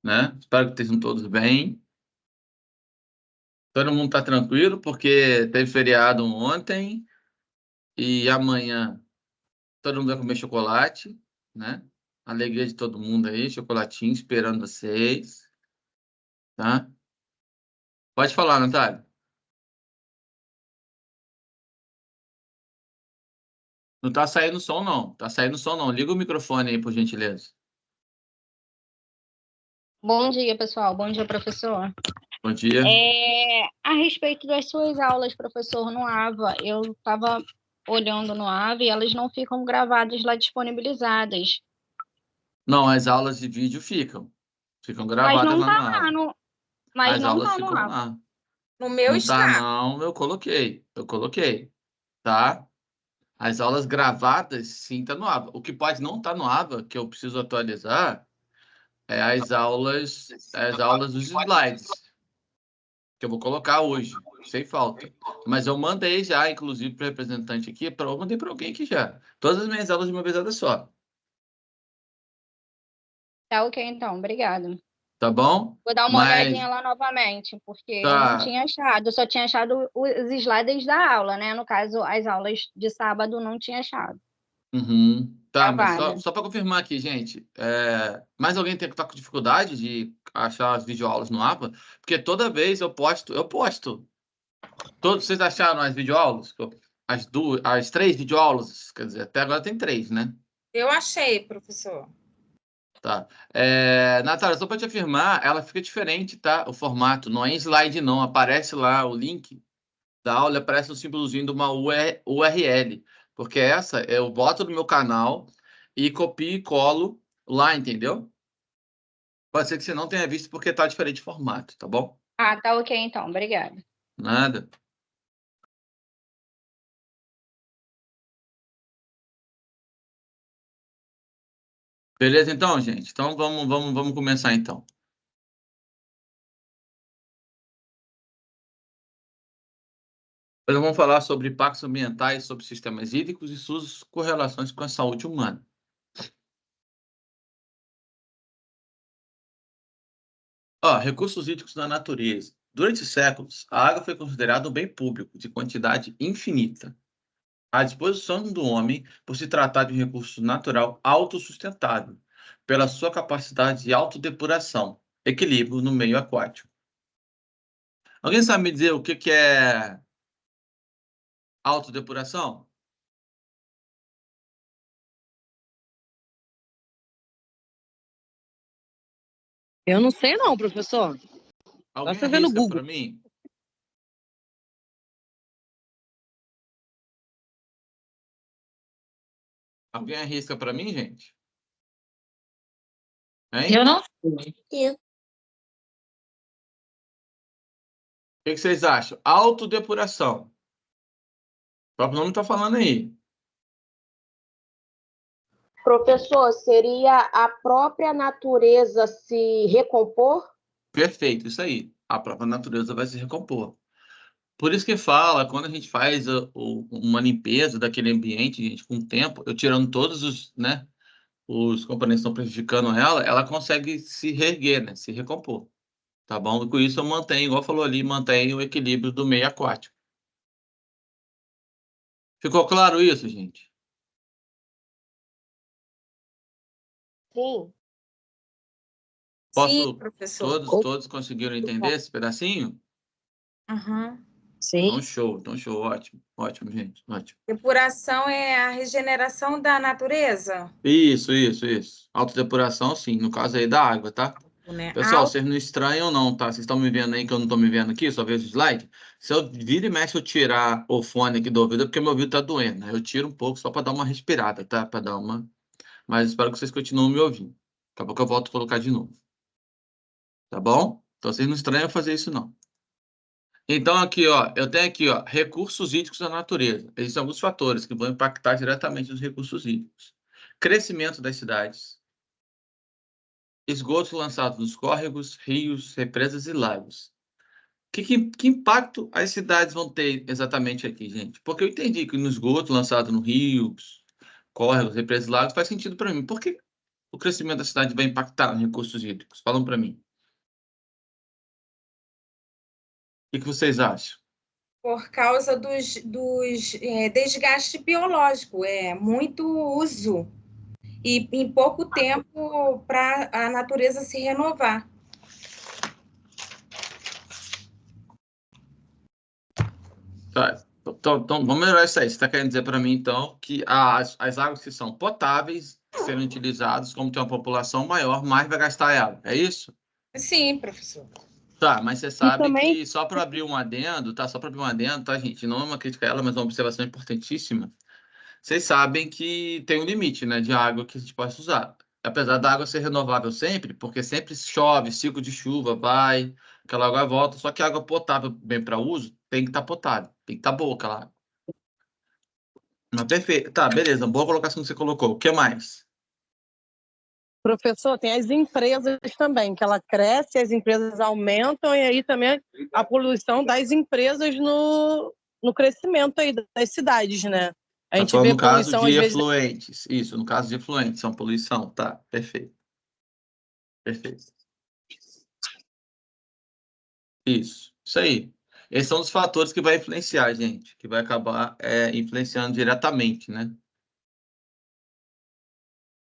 né? Espero que estejam todos bem. Todo mundo está tranquilo, porque teve feriado ontem e amanhã todo mundo vai comer chocolate, né? Alegria de todo mundo aí, chocolatinho esperando vocês, tá? Pode falar, Natália. Não tá saindo som, não. Tá saindo som, não. Liga o microfone aí, por gentileza. Bom dia, pessoal. Bom dia, professor. Bom dia. A respeito das suas aulas, professor, no AVA, eu estava olhando no AVA e elas não ficam gravadas lá, disponibilizadas. Não, as aulas de vídeo ficam. Ficam Mas gravadas não lá no tá lá AVA. no... Mas As não aulas tá no ficam AVA. lá. No meu Não tá, está. não. Eu coloquei, tá? As aulas gravadas, sim, tá no AVA. O que pode não estar no AVA, que eu preciso atualizar, é as aulas dos slides, que eu vou colocar hoje, sem falta. Mas eu mandei já, inclusive, para o representante aqui, eu mandei para alguém aqui já. Todas as minhas aulas de uma vez só. Tá ok, então. Obrigado. Tá bom? Vou dar uma olhadinha Mas lá novamente, porque eu não tá. tinha achado. Eu só tinha achado os slides da aula, né? No caso, as aulas de sábado não tinha achado. Uhum. Tá, mas Gravada. só para confirmar aqui, gente. Mais alguém tem que estar com dificuldade de achar as videoaulas no APA? Porque toda vez eu posto. Todos vocês acharam as videoaulas? As 3 videoaulas? Quer dizer, até agora tem 3, né? Eu achei, professor. Tá. Natália, só para te afirmar, ela fica diferente, tá? O formato. Não é em slide, não. Aparece lá o link da aula, aparece um símbolozinho de uma URL. Porque essa eu boto no meu canal e copio e colo lá, entendeu? Pode ser que você não tenha visto porque tá diferente de formato, tá bom? Ah, tá ok, então. Obrigada. Nada. Beleza, então, gente? Então, vamos começar, então. Hoje vamos falar sobre impactos ambientais sobre sistemas hídricos e suas correlações com a saúde humana. Recursos hídricos na natureza. Durante séculos, a água foi considerada um bem público de quantidade infinita, à disposição do homem por se tratar de um recurso natural autossustentável, pela sua capacidade de autodepuração, equilíbrio no meio aquático. Alguém sabe me dizer o que é autodepuração? Eu não sei não, professor. Alguém Você vê no arrisca Google. para mim? Alguém arrisca para mim, gente? Hein? Eu não sei. O que vocês acham? Autodepuração. O próprio nome está falando aí. Professor, seria a própria natureza se recompor? Perfeito, isso aí. A própria natureza vai se recompor. Por isso que fala, quando a gente faz uma limpeza daquele ambiente, gente, com o tempo, eu tirando todos os, né, os componentes que estão prejudicando ela consegue se reerguer, né, se recompor. Tá bom? E com isso eu mantenho, igual falou ali, mantenho o equilíbrio do meio aquático. Ficou claro isso, gente? Sim. Sim, professor. Todos conseguiram entender esse pedacinho? Uhum. Sim. Então show, ótimo, gente, ótimo. Depuração é a regeneração da natureza? Isso. Autodepuração, sim, no caso aí da água, tá? Né? Pessoal, vocês não estranham não, tá? Vocês estão me vendo aí que eu não estou me vendo aqui, só vejo o slide. Se eu vira e mexe eu tirar o fone aqui do ouvido, é porque meu ouvido tá doendo, né? Eu tiro um pouco só para dar uma respirada, tá? Para dar uma... Mas espero que vocês continuem me ouvindo. Daqui a pouco eu volto a colocar de novo. Tá bom? Então vocês não estranham fazer isso não. Então aqui, eu tenho aqui, recursos hídricos da natureza. Existem alguns fatores que vão impactar diretamente nos recursos hídricos. Crescimento das cidades. Esgotos lançados nos córregos, rios, represas e lagos. Que impacto as cidades vão ter exatamente aqui, gente? Porque eu entendi que no esgoto lançado no rios, córregos, represas e lagos faz sentido para mim. Porque o crescimento da cidade vai impactar nos recursos hídricos? Falam para mim. O que vocês acham? Por causa dos desgaste biológico, muito uso e em pouco tempo para a natureza se renovar. Tá. Então, vamos melhorar isso aí. Você está querendo dizer para mim, então, que as águas que são potáveis serem utilizadas, como tem uma população maior, mais vai gastar água. É isso? Sim, professor. Tá, mas você sabe também- que só para abrir um adendo, tá? Só para abrir um adendo, tá, gente? Não é uma crítica a ela, mas é uma observação importantíssima. Vocês sabem que tem um limite, né, de água que a gente pode usar. Apesar da água ser renovável sempre, porque sempre chove, ciclo de chuva, vai, aquela água volta, só que a água potável, bem para uso, tem que estar potável, tem que estar boa aquela água. Mas perfeito. Tá, beleza, boa colocação que você colocou. O que mais? Professor, tem as empresas também, que ela cresce, as empresas aumentam, e aí também a poluição das empresas no crescimento aí das cidades, né? A Tá gente falando vê no caso poluição, às de vezes, efluentes. Isso, no caso de efluentes, são poluição. Tá, perfeito. Perfeito. Isso aí. Esses são os fatores que vai influenciar, gente, que vai acabar influenciando diretamente, né?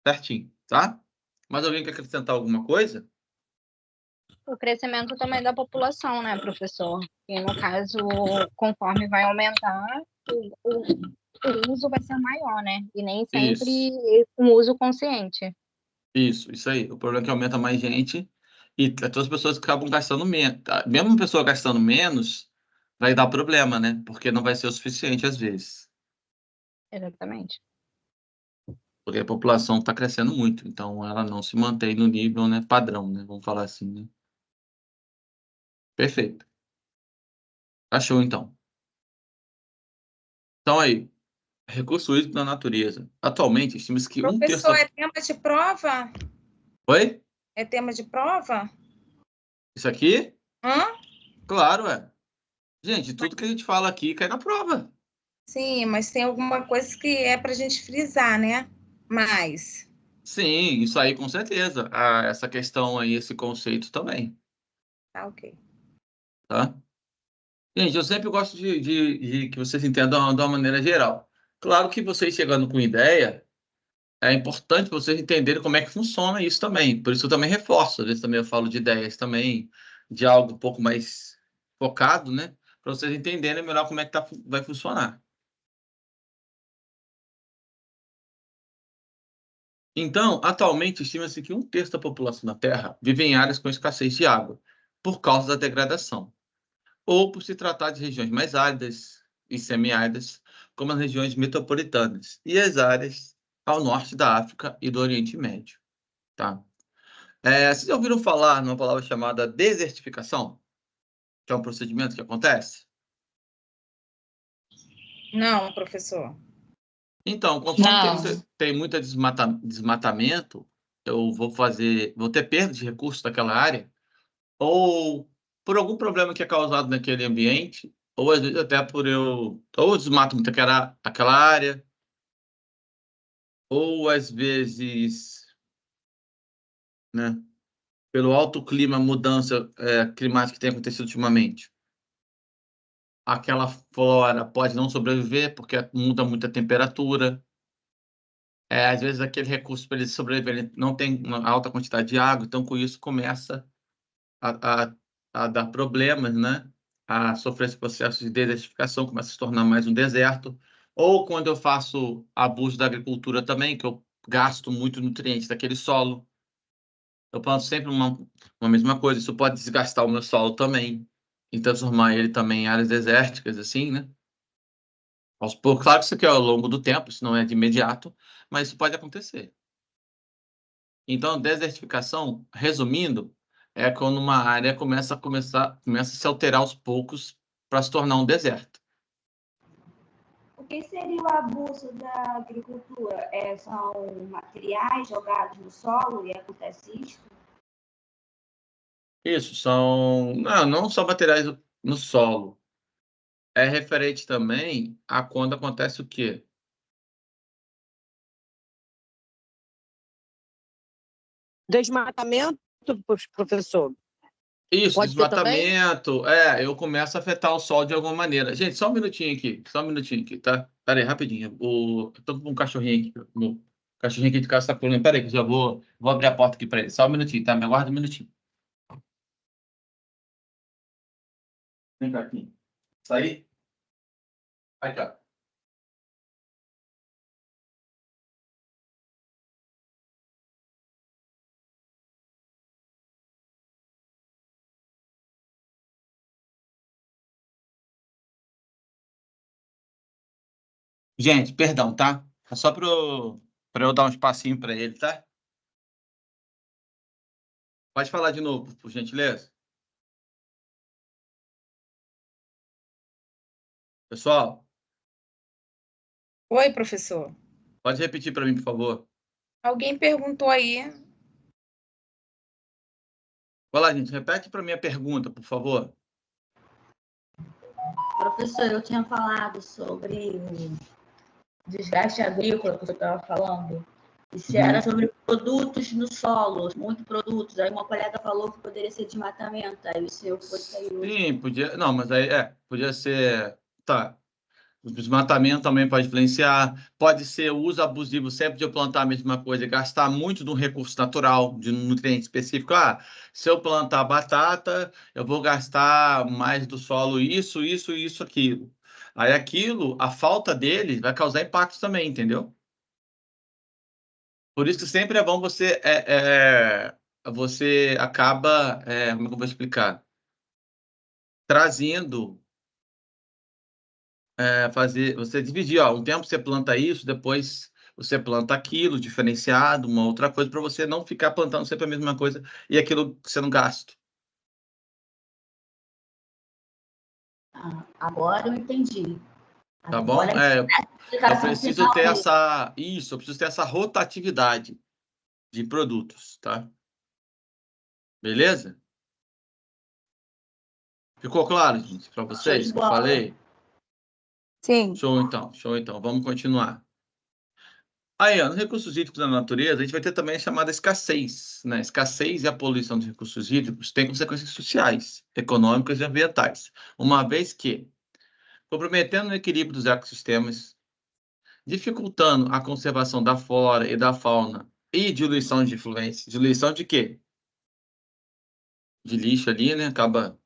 Certinho, tá? Mas alguém quer acrescentar alguma coisa? O crescimento também da população, né, professor? E no caso, conforme vai aumentar, o uso vai ser maior, né? E nem Isso, sempre um uso consciente. isso aí. O problema é que aumenta mais gente e todas as pessoas acabam gastando menos. Mesmo uma pessoa gastando menos, vai dar problema, né? Porque não vai ser o suficiente às vezes. Exatamente. Porque a população está crescendo muito, então ela não se mantém no nível, né, padrão, né? Vamos falar assim, né? Perfeito. Achou, então. Então aí, recurso hídrico na natureza. Atualmente, estima-se que um terço... Professor, é tema de prova? Oi? É tema de prova? Isso aqui? Hã? Claro, é. Gente, tudo que a gente fala aqui cai na prova. Sim, mas tem alguma coisa que é para a gente frisar, né? Mais. Sim, isso aí com certeza. Essa questão aí, esse conceito também, Tá, ok. tá? Gente, eu sempre gosto de que vocês entendam de uma maneira geral. Claro que vocês chegando com ideia, é importante vocês entenderem como é que funciona isso também. Por isso eu também reforço, às vezes também eu falo de ideias também, de algo um pouco mais focado, né? Para vocês entenderem melhor como é que vai funcionar. Então, atualmente, estima-se que um terço da população da Terra vive em áreas com escassez de água, por causa da degradação, ou por se tratar de regiões mais áridas e semiáridas, como as regiões metropolitanas e as áreas ao norte da África e do Oriente Médio, tá? Vocês já ouviram falar numa palavra chamada desertificação? Que é um procedimento que acontece? Não, professor. Então, conforme Não. tem muito desmatamento, eu vou ter perda de recursos daquela área, ou por algum problema que é causado naquele ambiente, ou às vezes até ou desmato muito aquela área, ou às vezes, né, pelo alto clima, mudança climática que tem acontecido ultimamente. Aquela flora pode não sobreviver porque muda muito a temperatura. Às vezes aquele recurso para ele sobreviver ele não tem uma alta quantidade de água, então com isso começa a, a, a dar problemas, né? A sofrer esse processo de desertificação, começa a se tornar mais um deserto. Ou quando eu faço abuso da agricultura também, que eu gasto muito nutrientes daquele solo, eu planto sempre uma mesma coisa. Isso pode desgastar o meu solo também, e transformar ele também em áreas desérticas, assim, né? Aos poucos, claro que isso aqui é ao longo do tempo, isso não é de imediato, mas isso pode acontecer. Então, desertificação, resumindo, é quando uma área começa a se alterar aos poucos para se tornar um deserto. O que seria o abuso da agricultura? São materiais jogados no solo e acontece isso? Isso são, não só materiais no solo. É referente também a quando acontece o quê? Desmatamento, professor? Isso, Pode ter também? desmatamento. Eu começo a afetar o solo de alguma maneira. Gente, só um minutinho aqui, tá? Pera aí, rapidinho. Eu tô com um cachorrinho aqui. Meu cachorrinho aqui de casa tá pulando. Pera aí, que eu já vou abrir a porta aqui pra ele. Só um minutinho, tá? Me aguarda um minutinho. Vem cá aqui. Saí? Vai cá. Gente, perdão, tá? É só pra eu dar um espacinho pra ele, tá? Pode falar de novo, por gentileza. Pessoal, Oi, professor. pode repetir para mim, por favor. Alguém perguntou aí. Vai lá, gente, repete para mim a pergunta, por favor. Professor, eu tinha falado sobre o desgaste agrícola que você estava falando. E se era sobre produtos no solo, muitos produtos. Aí uma colega falou que poderia ser desmatamento. Aí o senhor foi sair. Sim, podia. Não, mas aí podia ser. Tá. O desmatamento também pode influenciar. Pode ser o uso abusivo sempre de eu plantar a mesma coisa, gastar muito de um recurso natural, de um nutriente específico. Se eu plantar batata, eu vou gastar mais do solo isso, aquilo. Aí aquilo, a falta dele vai causar impactos também, entendeu? Por isso que sempre é bom você acaba, como é que eu vou explicar? Trazendo, você dividir, um tempo você planta isso, depois você planta aquilo, diferenciado, uma outra coisa, para você não ficar plantando sempre a mesma coisa e aquilo que você não gasta. Agora eu entendi. Tá bom? Eu preciso ter eu preciso ter essa rotatividade de produtos, tá? Beleza? Ficou claro, gente, para vocês que eu falei? Sim. Show então. Vamos continuar. Aí, nos recursos hídricos da natureza, a gente vai ter também a chamada escassez, né? Escassez e a poluição de recursos hídricos têm consequências sociais, econômicas e ambientais, uma vez que comprometendo o equilíbrio dos ecossistemas, dificultando a conservação da flora e da fauna e diluição de efluentes. Diluição de quê? De lixo ali, né? Acaba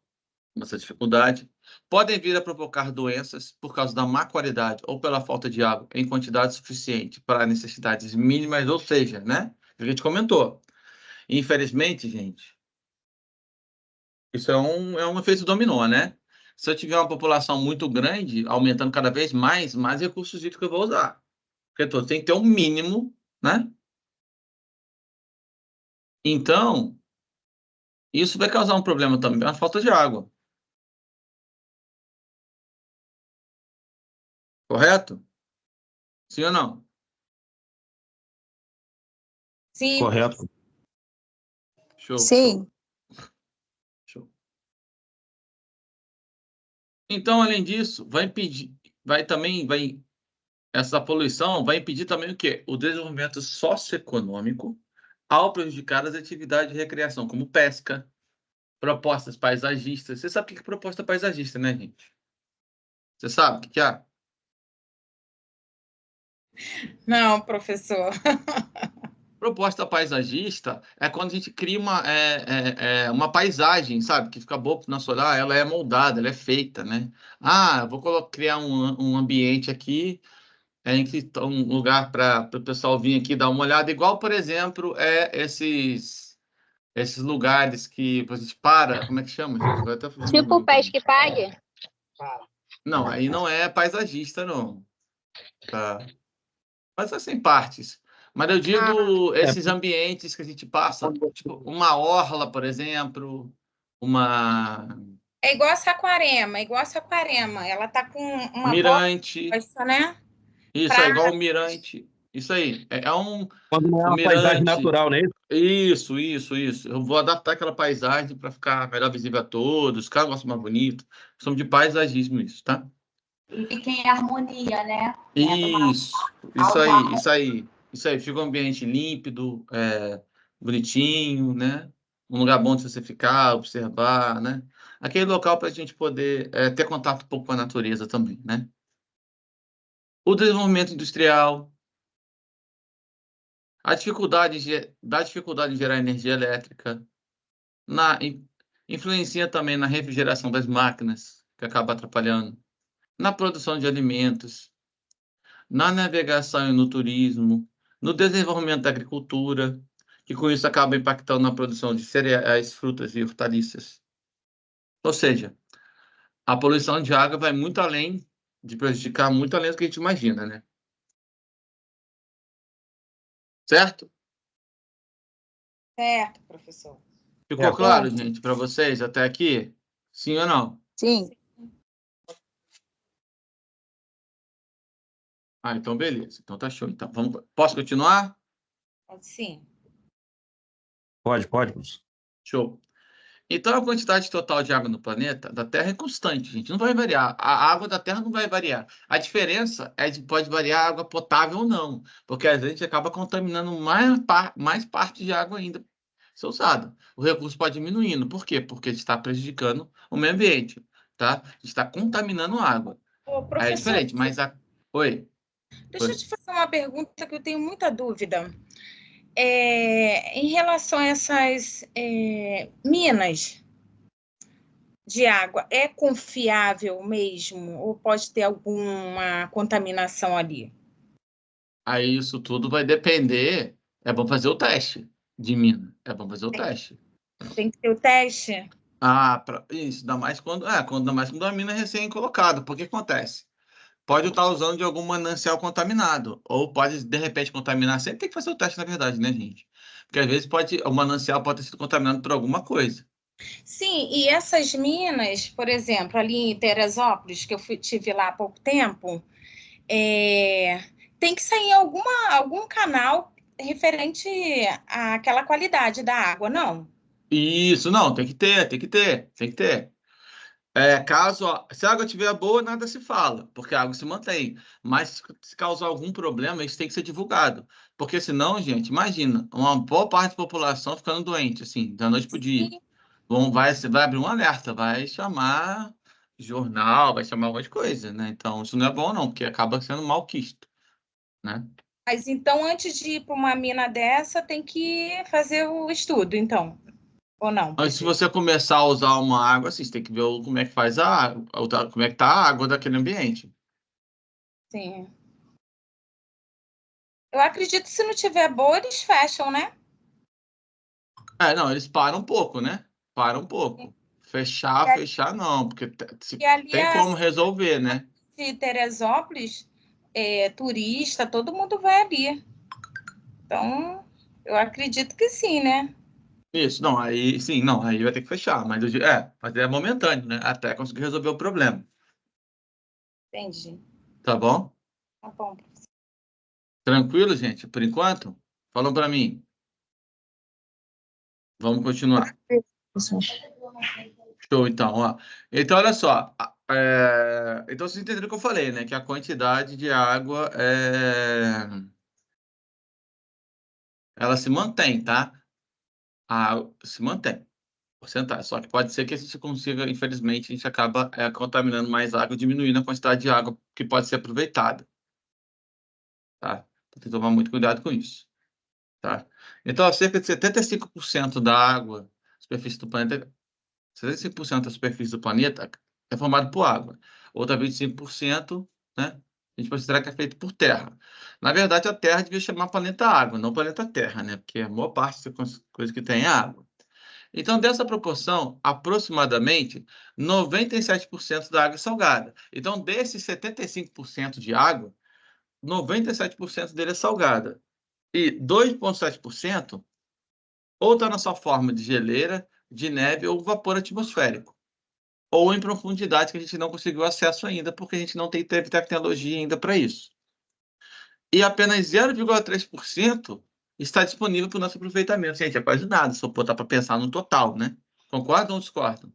com essa dificuldade. Podem vir a provocar doenças por causa da má qualidade ou pela falta de água em quantidade suficiente para necessidades mínimas, ou seja, né? A gente comentou. Infelizmente, gente, isso é um efeito dominó, né? Se eu tiver uma população muito grande, aumentando cada vez mais recursos hídricos eu vou usar. Porque tem que ter um mínimo, né? Então, isso vai causar um problema também, a falta de água. Correto? Sim ou não? Sim. Correto. Show. Sim. Show. Então, além disso, essa poluição vai impedir também o quê? O desenvolvimento socioeconômico ao prejudicar as atividades de recreação, como pesca, propostas paisagistas. Você sabe o que é proposta paisagista, né, gente? Você sabe o que é? Não, professor. Proposta paisagista é quando a gente cria uma paisagem, sabe? Que fica boa para o nosso olhar, ela é moldada, ela é feita, né? Eu vou criar um ambiente aqui, em que um lugar para o pessoal vir aqui dar uma olhada, igual, por exemplo, esses lugares que a gente para, como é que chama, gente? Agora até fugindo o Tipo nome pra mim. pesca e pague? Não, aí não é paisagista, não. Tá? Mas assim, partes. Mas eu digo esses ambientes que a gente passa, tipo uma orla, por exemplo, uma É igual a Saquarema, Ela tá com uma mirante. bosta, né? Isso é igual o mirante. Isso aí. Quando não é uma mirante. paisagem natural, né? Isso. Eu vou adaptar aquela paisagem para ficar melhor visível a todos, ficar um negócio mais bonito. Somos de paisagismo isso, tá? E fiquem em harmonia, né? Isso aí. Fica um ambiente límpido, bonitinho, né? Um lugar bom de você ficar, observar, né? Aquele local para a gente poder ter contato um pouco com a natureza também, né? O desenvolvimento industrial, a dificuldade em gerar energia elétrica, influencia também na refrigeração das máquinas, que acaba atrapalhando, na produção de alimentos, na navegação e no turismo, no desenvolvimento da agricultura, que com isso acaba impactando na produção de cereais, frutas e hortaliças. Ou seja, a poluição de água vai muito além de prejudicar, muito além do que a gente imagina, né? Certo? Certo, professor. Ficou claro, gente, para vocês até aqui? Sim ou não? Sim. Ah, então beleza. Então tá show. Então, posso continuar? Sim. Pode, professor. Show. Então, a quantidade total de água no planeta, da Terra, é constante, gente. Não vai variar. A água da Terra não vai variar. A diferença é de pode variar a água potável ou não. Porque às vezes a gente acaba contaminando mais parte de água ainda ser usada. O recurso pode diminuindo. Por quê? Porque está prejudicando o meio ambiente, tá? Está contaminando a água. Ô, Aí é professor, diferente, mas Oi. deixa eu te fazer uma pergunta que eu tenho muita dúvida. Em relação a essas minas de água, é confiável mesmo? Ou pode ter alguma contaminação ali? Aí isso tudo vai depender. É bom fazer o teste de mina. É bom fazer o teste. Tem que ter o teste? Isso, ainda mais quando a mina é recém-colocada. Porque acontece? Pode estar usando de algum manancial contaminado. Ou pode, de repente, contaminar. Sempre tem que fazer o teste, na verdade, né, gente? Porque às vezes o manancial pode ter sido contaminado por alguma coisa. Sim, e essas minas, por exemplo, ali em Teresópolis, que eu tive lá há pouco tempo, tem que sair algum canal referente àquela qualidade da água, não? Isso, não, tem que ter, tem que ter, tem que ter. Se a água estiver boa, nada se fala, porque a água se mantém. Mas se causar algum problema, isso tem que ser divulgado. Porque senão, gente, imagina, uma boa parte da população ficando doente, assim, da noite para o dia. Vai abrir um alerta, vai chamar jornal, vai chamar um monte de coisa, né? Então, isso não é bom, não, porque acaba sendo malquisto, né? Mas então, antes de ir para uma mina dessa, tem que fazer o estudo, então, ou não? Antes de você começar a usar uma água, assim, você tem que ver como é que faz a água, como é que tá a água daquele ambiente. Sim. Eu acredito que se não tiver boa, eles fecham, né? Não, eles param um pouco, né? Param um pouco. Fechar não, porque E ali tem como resolver, né? de Teresópolis, turista, todo mundo vai ali. Então, eu acredito que sim, né? Isso, não, aí sim, não, aí vai ter que fechar, mas é momentâneo, né? Até conseguir resolver o problema, Entendi. tá bom? Tá bom. Tranquilo, gente? Por enquanto? Falam para mim. Vamos continuar. Show, então, ó. Então, olha só. Então, vocês entenderam o que eu falei, né? Que a quantidade de água ela se mantém, tá? Se mantém. Porcentagem. Só que pode ser que a gente consiga, infelizmente, a gente acaba contaminando mais água, diminuindo a quantidade de água que pode ser aproveitada. Tá? Então, tem que tomar muito cuidado com isso. Tá? Então, cerca de 75% da água, superfície do planeta, 75% da superfície do planeta é formado por água. Outra 25%, né? A gente considera que é feito por terra. Na verdade, a Terra devia chamar planeta água, não planeta Terra, né? Porque a maior parte das coisas que tem é água. Então, dessa proporção, aproximadamente 97% da água é salgada. Então, desses 75% de água, 97% dele é salgada. E 2,7% ou está na sua forma de geleira, de neve ou vapor atmosférico. Ou em profundidade que a gente não conseguiu acesso ainda, porque a gente não teve tecnologia ainda para isso. E apenas 0,3% está disponível para o nosso aproveitamento. Gente, é quase nada, se eu botar para pensar no total, né? Concordam ou discordam?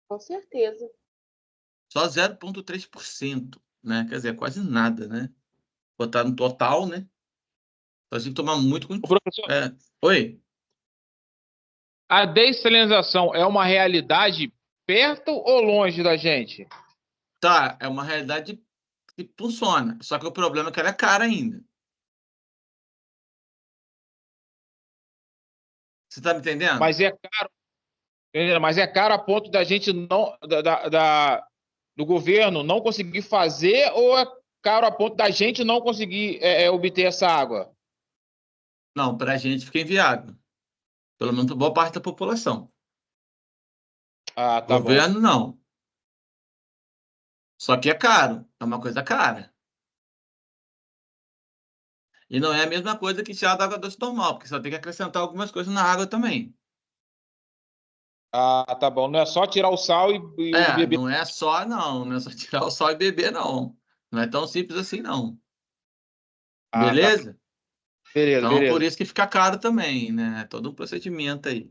Com certeza. Só 0,3%, né? Quer dizer, quase nada, né? Botar no total, né? Só tem que tomar muito Ô, cuidado. professor, Oi? a dessalinização é uma realidade perto ou longe da gente? Tá, é uma realidade que funciona. Só que o problema é que ela é cara ainda. Você tá me entendendo? Mas é caro, entendeu? Mas é caro a ponto da gente não, do governo não conseguir fazer, ou é caro a ponto da gente não conseguir obter essa água? Não, para a gente fica inviável. Pelo menos para boa parte da população. Ah, tá bom. Governo, não. Só que é caro. É uma coisa cara. E não é a mesma coisa que tirar da água doce normal, porque só tem que acrescentar algumas coisas na água também. Ah, tá bom. Não é só tirar o sal e beber. Não é só, não. Não é só tirar o sal e beber, não. Não é tão simples assim, não. Ah, tá. Beleza? Beleza, Então, beleza. por isso que fica caro também, né? Todo um procedimento aí.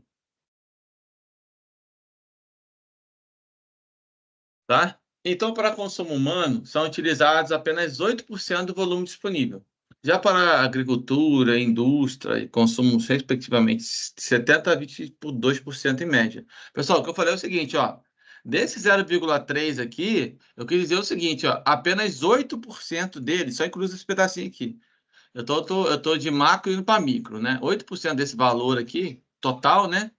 Tá? Então, para consumo humano, são utilizados apenas 8% do volume disponível. Já para agricultura, indústria e consumo, respectivamente, 70% a 22% em média. Pessoal, o que eu falei é o seguinte, ó. Desse 0,3 aqui, eu quis dizer o seguinte, ó, apenas 8% dele, só inclui esse pedacinho aqui. Eu tô de macro indo para micro, né? 8% desse valor aqui, total, né?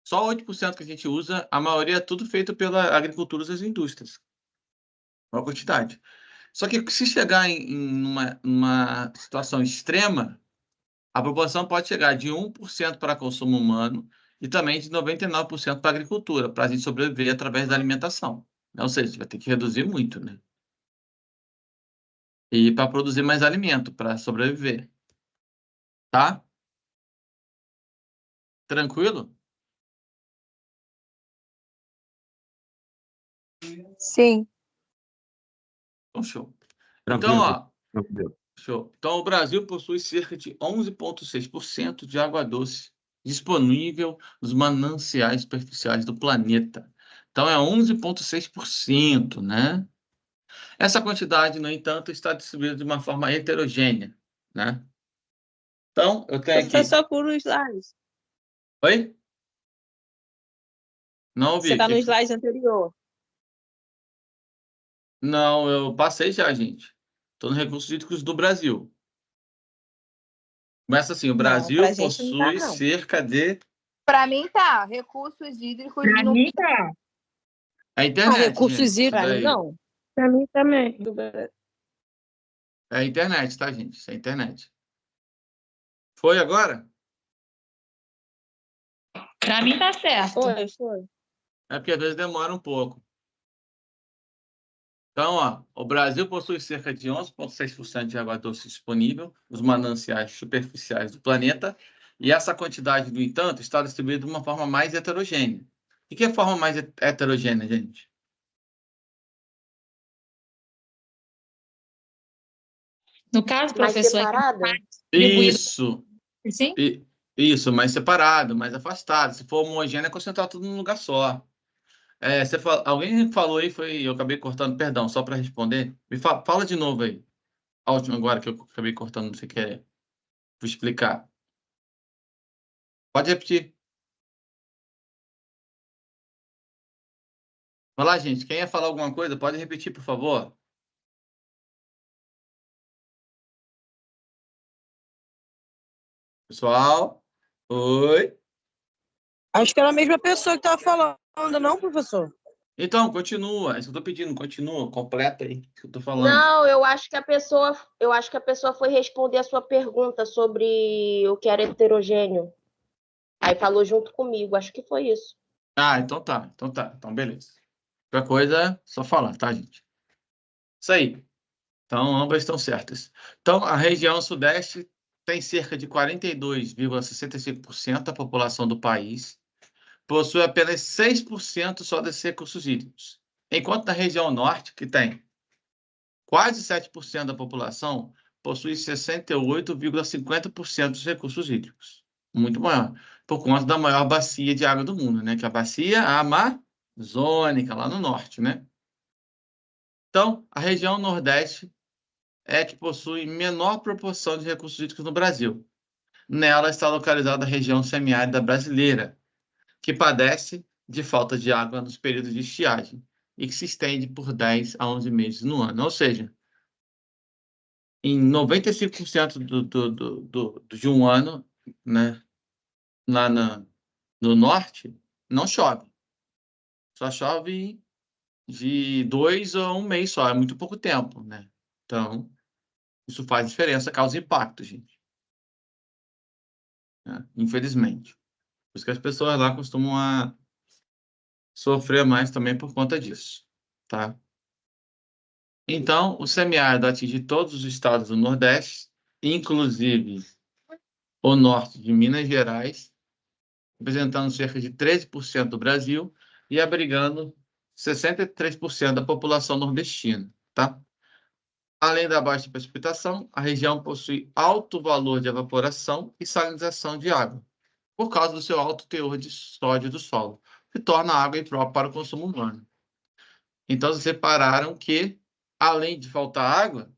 Só 8% que a gente usa, a maioria é tudo feito pela agricultura e as indústrias. Uma quantidade. Só que se chegar em uma situação extrema, a proporção pode chegar de 1% para consumo humano e também de 99% para a agricultura, para a gente sobreviver através da alimentação. Ou seja, vai ter que reduzir muito, né? E para produzir mais alimento, para sobreviver. Tá? Tranquilo? Sim. Então, show. Tranquilo, Então, ó, tranquilo. show. Então, o Brasil possui cerca de 11,6% de água doce disponível nos mananciais superficiais do planeta. Então, é 11,6%, né? Essa quantidade, no entanto, está distribuída de uma forma heterogênea, né? Então, eu tenho aqui... Professor, por os slides. Oi? Não Você ouvi. está no slide anterior. Não, eu passei já, gente. Estou no Recursos Hídricos do Brasil. Começa assim, o Não, pra Brasil gente não tá, possui não. cerca de... Para mim tá, recursos hídricos Pra no mim, tá. É a internet, recursos gente. Isso hídricos, Pra mim, daí. não. Para mim também. É a internet, tá, gente? Isso é a internet. Foi agora? Pra mim tá certo. Foi. É porque às vezes demora um pouco. Então, ó, o Brasil possui cerca de 11,6% de água doce disponível nos mananciais superficiais do planeta, e essa quantidade, no entanto, está distribuída de uma forma mais heterogênea. O que é forma mais heterogênea, gente? No caso, Mais professor, separada? distribuído Isso, assim? isso, mais separado, mais afastado. Se for homogêneo, é concentrar tudo num lugar só. Alguém falou aí, eu acabei cortando, perdão, só para responder. Fala de novo aí. A última agora que eu acabei cortando, você quer vou explicar. Pode repetir. Vai lá, gente. Quem ia falar alguma coisa, pode repetir, por favor. Pessoal? Oi? Acho que era a mesma pessoa que estava falando, não, professor? Então, continua. É isso que eu tô pedindo. Continua. Completa aí o que eu tô falando. Não, eu acho que a pessoa foi responder a sua pergunta sobre o que era heterogêneo. Aí falou junto comigo, acho que foi isso. Ah, então tá. Então tá. Então, beleza. Qualquer coisa, é só falar, tá, gente? Isso aí. Então, ambas estão certas. Então, a região sudeste tem cerca de 42,65% da população do país, possui apenas 6% só desses recursos hídricos. Enquanto na região norte, que tem quase 7% da população, possui 68,50% dos recursos hídricos. Muito maior, por conta da maior bacia de água do mundo, né? Que é a bacia amazônica, lá no norte, né? Então, a região nordeste é a que possui menor proporção de recursos hídricos no Brasil. Nela está localizada a região semiárida brasileira, que padece de falta de água nos períodos de estiagem e que se estende por 10 a 11 meses no ano. Ou seja, em 95% de um ano, né, lá no norte, não chove. Só chove de 2 a 1 mês só, é muito pouco tempo, né? Então, isso faz diferença, causa impacto, gente. Infelizmente. Por isso que as pessoas lá costumam sofrer mais também por conta disso, tá? Então, o semiárido atinge todos os estados do Nordeste, inclusive o norte de Minas Gerais, representando cerca de 13% do Brasil e abrigando 63% da população nordestina, tá? Além da baixa precipitação, a região possui alto valor de evaporação e salinização de água, por causa do seu alto teor de sódio do solo, que torna a água imprópria para o consumo humano. Então, vocês repararam que, além de faltar água,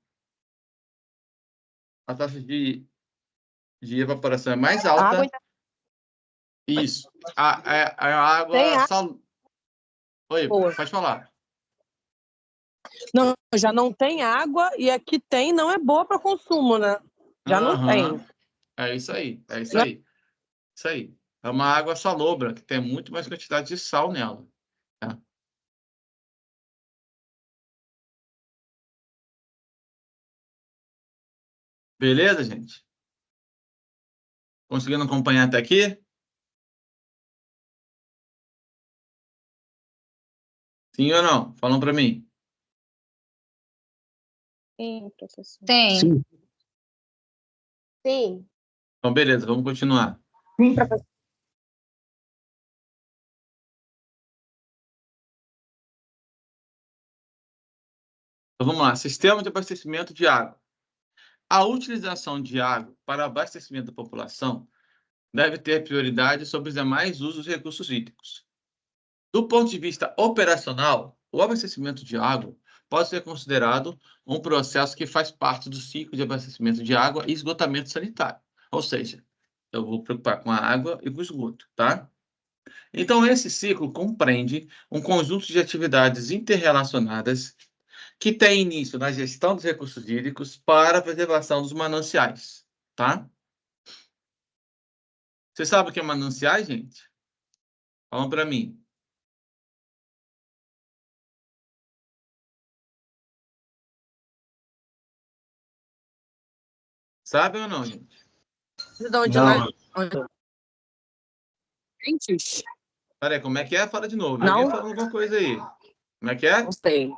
a taxa de evaporação é mais alta. Água... Isso. A água... Oi, boa. pode falar. Não, já não tem água e a que tem não é boa para consumo, né? Já não tem. É isso aí, é isso aí. Isso aí. É uma água salobra, que tem muito mais quantidade de sal nela. Tá? Beleza, gente? Conseguindo acompanhar até aqui? Sim ou não? Falam para mim. Sim, professor. Sim. Sim. Então, beleza, vamos continuar. Sim, professor. Então, vamos lá. Sistema de abastecimento de água. A utilização de água para abastecimento da população deve ter prioridade sobre os demais usos de recursos hídricos. Do ponto de vista operacional, o abastecimento de água pode ser considerado um processo que faz parte do ciclo de abastecimento de água e esgotamento sanitário. Ou seja, eu vou preocupar com a água e com o esgoto, tá? Então, esse ciclo compreende um conjunto de atividades interrelacionadas que tem início na gestão dos recursos hídricos para a preservação dos mananciais, tá? Você sabe o que é mananciais, gente? Falam para mim. Sabe ou não, gente? De onde Não. Peraí, como é que é? Fala de novo. Não. Alguém falou alguma coisa aí. Como é que é? Não sei.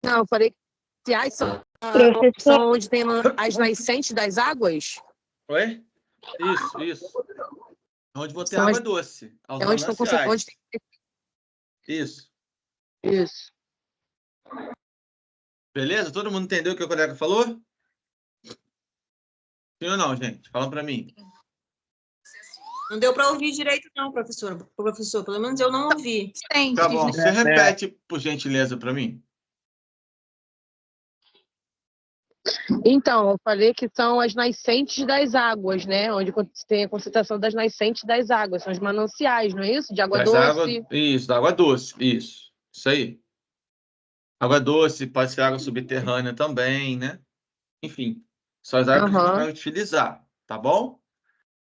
Não, eu falei que as são onde tem as nascentes das águas. Oi? Isso. Onde vou ter São água as- doce. Aos É onde estão mananciais. tem... Isso. Isso. Beleza? Todo mundo entendeu o que o colega falou? Sim ou não, gente? Fala para mim. Não deu para ouvir direito, não, professor. Professor, pelo menos eu não ouvi. Sim. Tá bom. Você repete, por gentileza, para mim? Então, eu falei que são as nascentes das águas, né? Onde tem a concentração das nascentes das águas. São os mananciais, não é isso? De água doce. Isso, da água doce. Isso aí. Água doce, pode ser água subterrânea também, né? Enfim, são as águas que a gente vai utilizar, tá bom?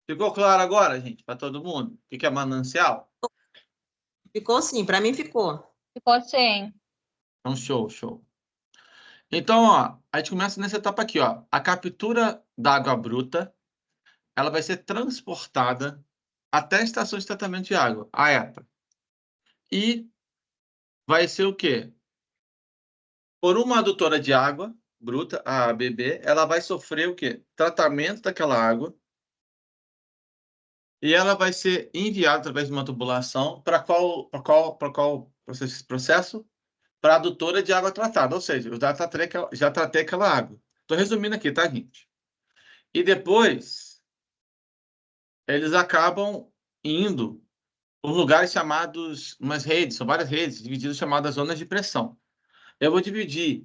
Ficou claro agora, gente, para todo mundo? O que é manancial? Ficou sim, para mim ficou. Ficou sim. Então, show. Então, ó, a gente começa nessa etapa aqui, ó. A captura da água bruta, ela vai ser transportada até a estação de tratamento de água, a ETA. E vai ser o quê? Por uma adutora de água bruta, a ABB, ela vai sofrer o quê? Tratamento daquela água. E ela vai ser enviada através de uma tubulação para qual processo? Para a adutora de água tratada, ou seja, eu já tratei aquela água. Estou resumindo aqui, tá, gente? E depois, eles acabam indo por lugares chamados, umas redes, são várias redes, divididas, chamadas zonas de pressão. eu vou dividir,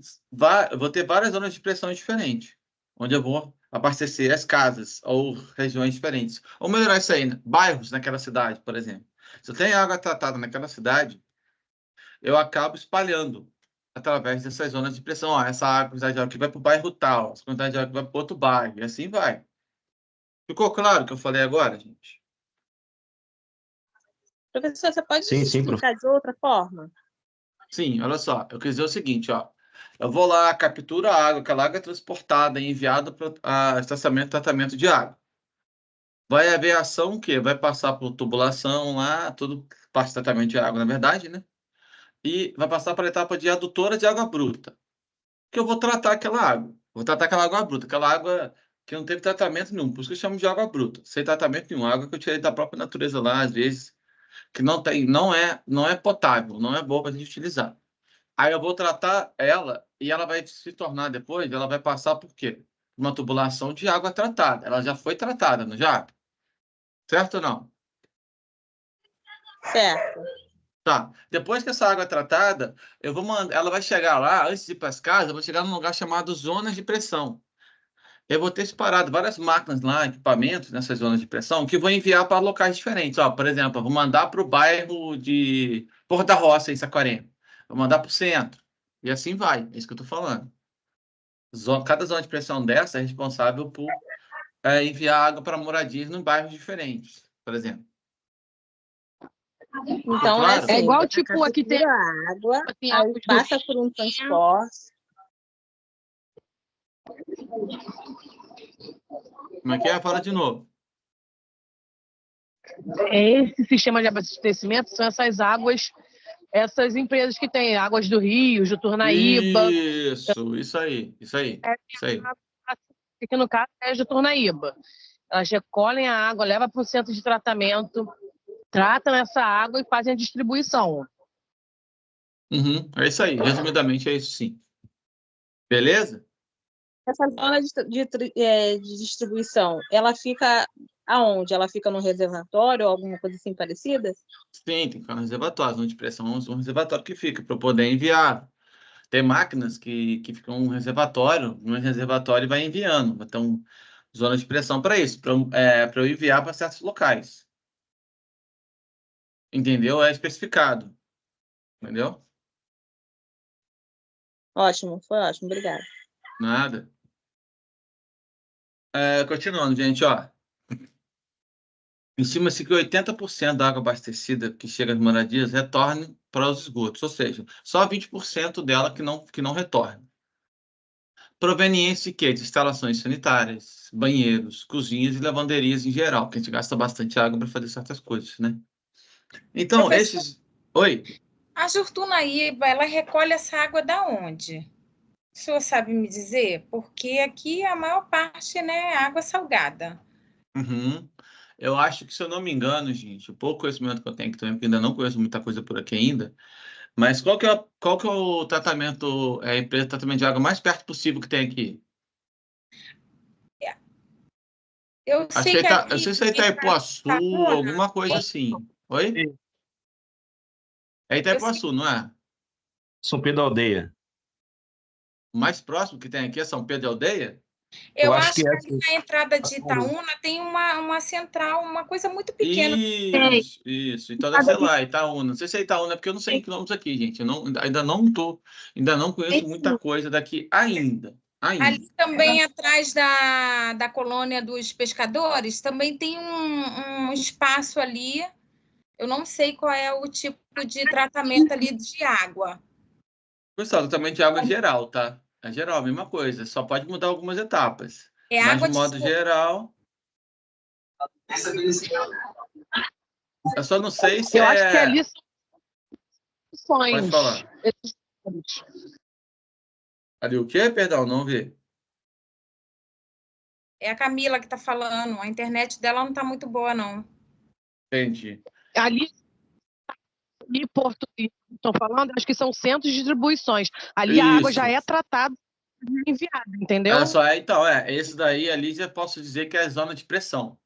eu vou ter várias zonas de pressão diferentes, onde eu vou abastecer as casas ou regiões diferentes. Ou melhorar isso aí, né? Bairros naquela cidade, por exemplo. Se eu tenho água tratada naquela cidade, eu acabo espalhando através dessas zonas de pressão. Ó, essa água, quantidade de água que vai para o bairro tal, essa quantidade de água que vai para outro bairro, e assim vai. Ficou claro o que eu falei agora, gente? Professor, você pode Sim, explicar de outra forma? Sim, olha só, eu quis dizer o seguinte, ó. Eu vou lá, capturo a água, aquela água é transportada e enviada para a estacionamento de tratamento de água. Vai haver ação que vai passar por tubulação lá, tudo parte de tratamento de água, na verdade, né? E vai passar para a etapa de adutora de água bruta, que eu vou tratar aquela água. Vou tratar aquela água bruta, aquela água que não teve tratamento nenhum, por isso que eu chamo de água bruta, sem tratamento nenhum, água que eu tirei da própria natureza lá, às vezes, que não é potável, não é boa para a gente utilizar. Aí eu vou tratar ela e ela vai se tornar depois, ela vai passar por quê? Uma tubulação de água tratada. Ela já foi tratada, não já? Certo ou não? Certo. Tá. Depois que essa água é tratada, eu vou mandar, ela vai chegar lá, antes de ir para as casas, eu vou chegar num lugar chamado zonas de pressão. Eu vou ter separado várias máquinas lá, equipamentos nessas zonas de pressão, que vou enviar para locais diferentes. Ó, por exemplo, eu vou mandar para o bairro de Porto da Roça, em Saquarema. Vou mandar para o centro. E assim vai. É isso que eu estou falando. Cada zona de pressão dessa é responsável por enviar água para moradias em bairros diferentes, por exemplo. Então, claro? assim, É igual, a tipo, aqui tem captura a água, assim, aí águas do passa por um transporte. Como é que é? Fala de novo. Esse sistema de abastecimento são essas águas, essas empresas que têm águas do Rio, de Turnaíba. Isso aí. Que no caso é de Turnaíba. Elas recolhem a água, levam para o centro de tratamento, tratam essa água e fazem a distribuição. É isso aí. Resumidamente, é isso sim. Beleza? Essa zona de distribuição, ela fica aonde? Ela fica no reservatório ou alguma coisa assim parecida? Sim, tem que ficar no reservatório. Zona de pressão é um reservatório que fica para poder enviar. Tem máquinas que ficam no reservatório e vai enviando. Então, zona de pressão para isso, para eu enviar para certos locais. Entendeu? É especificado. Entendeu? Ótimo, foi ótimo, obrigada. Nada. Continuando, gente, ó. Estima-se que 80% da água abastecida que chega às moradias retorne para os esgotos, ou seja, só 20% dela que não retorna. Proveniente de quê? De instalações sanitárias, banheiros, cozinhas e lavanderias em geral, que a gente gasta bastante água para fazer certas coisas, né? Então, Oi? A Jurtunaíba, ela recolhe essa água da onde? O senhor sabe me dizer? Porque aqui a maior parte, né, é água salgada. Uhum. Eu acho que, se eu não me engano, gente, o pouco conhecimento que eu tenho aqui também, porque ainda não conheço muita coisa por aqui ainda, mas qual que é o tratamento, a empresa de tratamento de água mais perto possível que tem aqui? Eu Acho sei que que eu sei ali se é Itaipuaçu, alguma coisa assim. Oi? É Itaipuaçu, não é? São Pedro da Aldeia. O mais próximo que tem aqui é São Pedro de Aldeia? Eu acho acho que que é. ali na entrada de Itaúna tem uma central, uma coisa muito pequena. Isso. Então deve ser lá, Itaúna. Não sei se é Itaúna, porque eu não sei em quilômetros aqui, gente. Ainda não conheço muita coisa daqui ainda. Ali também, atrás da colônia dos pescadores, também tem um espaço ali. Eu não sei qual é o tipo de tratamento ali de água. Pessoal, tratamento de água é geral, tá? É geral, a mesma coisa. Só pode mudar algumas etapas. É Mas, água de de modo geral, eu só não sei se Eu acho que ali são Pode falar. Ali o quê? Perdão, não vi. É a Camila que está falando. A internet dela não está muito boa, não. Entendi. Ali em Porto estão falando, acho que são centros de distribuições. Ali a água já é tratada e enviada, entendeu? Olha só, então, esse daí ali já posso dizer que é zona de pressão.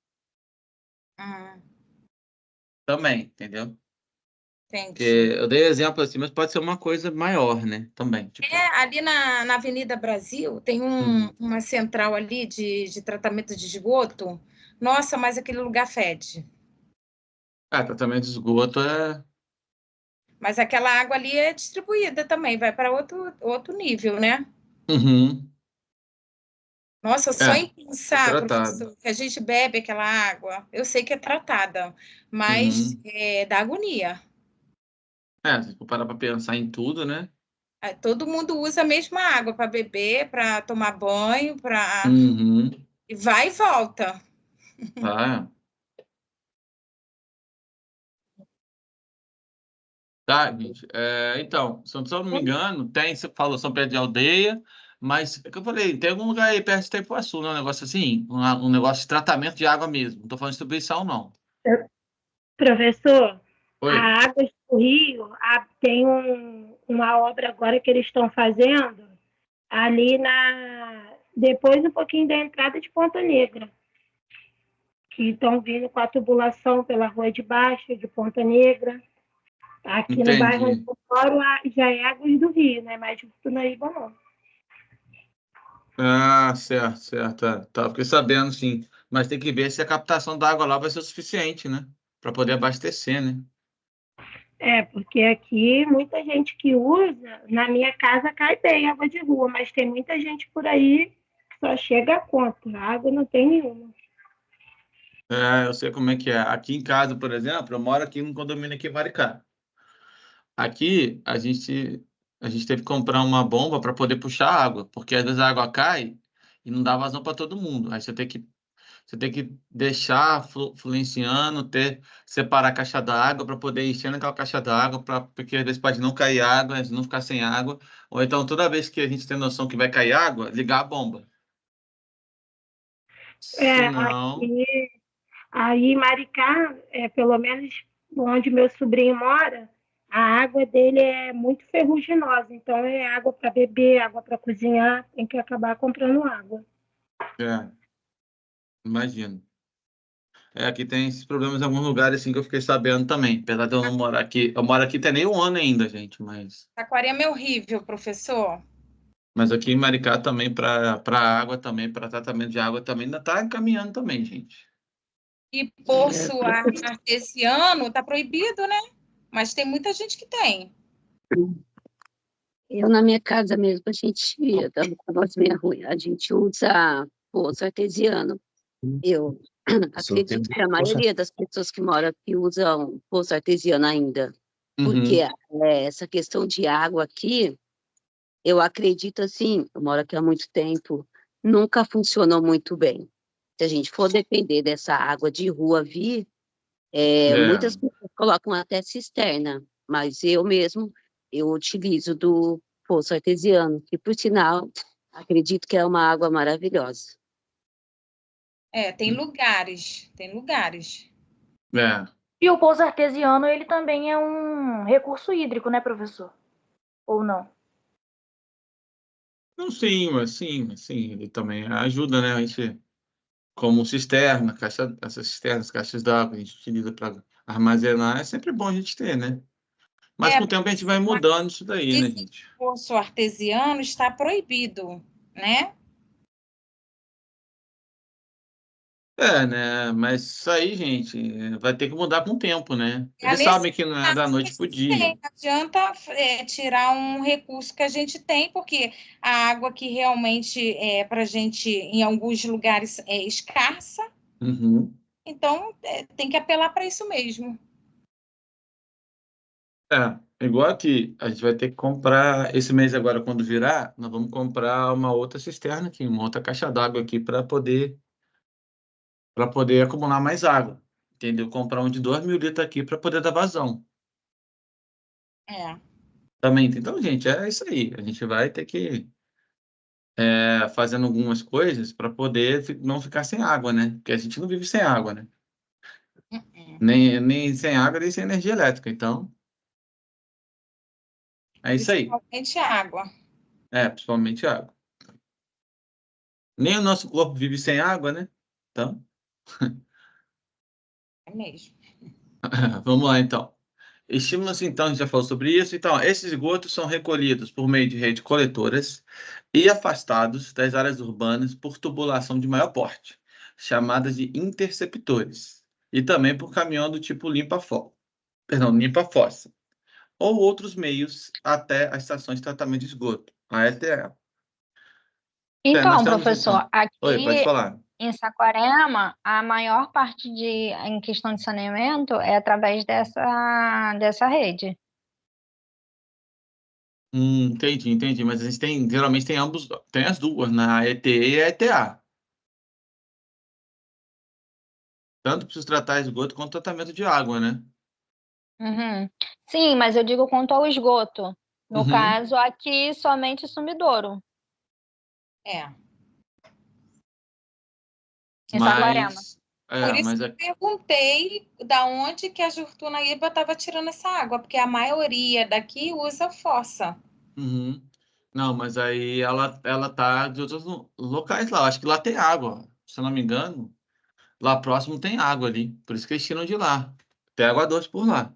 Também, entendeu? Porque Entendi. eu dei exemplo assim, mas pode ser uma coisa maior, né? Também. Tipo, Ali na Avenida Brasil tem uhum. uma central ali de tratamento de esgoto. Nossa, mas aquele lugar fede. Tratamento de esgoto é. Mas aquela água ali é distribuída também, vai para outro nível, né? Uhum. Nossa, só É, em é pensar, tratado. professor, que a gente bebe aquela água, eu sei que é tratada, mas Uhum. dá agonia. Se for parar para pensar em tudo, né? Todo mundo usa a mesma água para beber, para tomar banho, para Uhum. e vai e volta. Tá. Tá, gente. Então, se eu não me engano, tem, você falou São Pedro de Aldeia, mas é que eu falei, tem algum lugar aí perto de Itapuaçu, né? Um negócio assim, um negócio de tratamento de água mesmo. Não tô falando de distribuição, não. Professor, Oi. a Águas do Rio tem uma obra agora que eles estão fazendo ali depois um pouquinho da entrada de Ponta Negra, que estão vindo com a tubulação pela Rua de Baixo, de Ponta Negra. Aqui no bairro onde Entendi. eu moro já é Águas do Rio, não é mais de Tunaíba, não. Certo, certo. Tá, fiquei sabendo, sim. Mas tem que ver se a captação da água lá vai ser o suficiente, né? Para poder abastecer, né? Porque aqui muita gente que usa, na minha casa cai bem água de rua, mas tem muita gente por aí que só chega a conta, a água não tem nenhuma. Eu sei como é que é. Aqui em casa, por exemplo, eu moro aqui num condomínio aqui em Maricá. Aqui a gente teve que comprar uma bomba para poder puxar água, porque às vezes a água cai e não dá vazão para todo mundo. Aí você tem que deixar fluenciando, separar a caixa d'água para poder ir enchendo aquela caixa d'água, porque às vezes pode não cair água, às vezes não ficar sem água. Ou então toda vez que a gente tem noção que vai cair água, ligar a bomba. Senão, Aqui, aí em Maricá, pelo menos onde meu sobrinho mora, a água dele é muito ferruginosa, então é água para beber, água para cozinhar, tem que acabar comprando água. é, imagino. Aqui tem esses problemas em alguns lugares assim que eu fiquei sabendo também. Apesar de eu não morar aqui. Eu moro aqui tem nem um ano ainda, gente, mas. Taquarema é horrível, professor. Mas aqui em Maricá também, para água também, para tratamento de água também, ainda está encaminhando também, gente. E poço artesiano está proibido, né? Mas tem muita gente que tem. Eu, na minha casa mesmo, a gente, a nossa minha ruim, a gente usa poço artesiano. Eu acredito que a maioria das pessoas que moram aqui usam poço artesiano ainda, porque Uhum. essa questão de água aqui, eu acredito assim, eu moro aqui há muito tempo, nunca funcionou muito bem. Se a gente for depender dessa água de rua vir, muitas pessoas colocam até cisterna, mas eu utilizo do poço artesiano, que, por sinal, acredito que é uma água maravilhosa. Tem lugares, tem lugares. E o poço artesiano, ele também é um recurso hídrico, né, professor? Ou não? Não, sim, mas sim, ele também ajuda, né? A gente, como cisterna, essas cisternas, caixas d'água, a gente utiliza para armazenar, é sempre bom a gente ter, né? Mas com o tempo a gente vai mudando isso daí, né, gente? Esse poço artesiano está proibido, né? Né? Mas isso aí, gente, vai ter que mudar com o tempo, né? Eles sabem que não é da noite pro dia. Não adianta tirar um recurso que a gente tem, porque a água que realmente para a gente, em alguns lugares, é escassa. Uhum. Então, tem que apelar para isso mesmo. Igual aqui, a gente vai ter que comprar, esse mês agora, quando virar, nós vamos comprar uma outra cisterna aqui, uma outra caixa d'água aqui para poder acumular mais água, entendeu? Comprar um de 2.000 litros aqui para poder dar vazão. Também, então, gente, é isso aí. A gente vai ter que fazendo algumas coisas para poder não ficar sem água, né? Porque a gente não vive sem água, né? Nem sem água, nem sem energia elétrica. Então, é isso aí. Principalmente água. Principalmente água. Nem o nosso corpo vive sem água, né? Então, É mesmo. vamos lá, então. Estímulos, então, a gente já falou sobre isso. Então, esses esgotos são recolhidos por meio de redes coletoras e afastados das áreas urbanas por tubulação de maior porte, chamadas de interceptores, e também por caminhão do tipo limpa-fossa, ou outros meios até as estações de tratamento de esgoto, a ETA. Então, Temos, professor, então... Oi, pode aqui falar. em Saquarema, a maior parte em questão de saneamento é através dessa rede. Entendi. Mas a gente geralmente tem tem as duas, na ETE e a ETA. Tanto para tratar esgoto quanto tratamento de água, né? Uhum. Sim, mas eu digo quanto ao esgoto. No Uhum. caso, aqui somente Sumidouro, É. em Saquarema. Por isso mas que eu perguntei da onde que a Jurtunaíba estava tirando essa água, porque a maioria daqui usa fossa. Uhum. Não, mas aí ela tá de outros locais lá. Acho que lá tem água, se eu não me engano. Lá próximo tem água ali. Por isso que eles tiram de lá. Tem água doce por lá.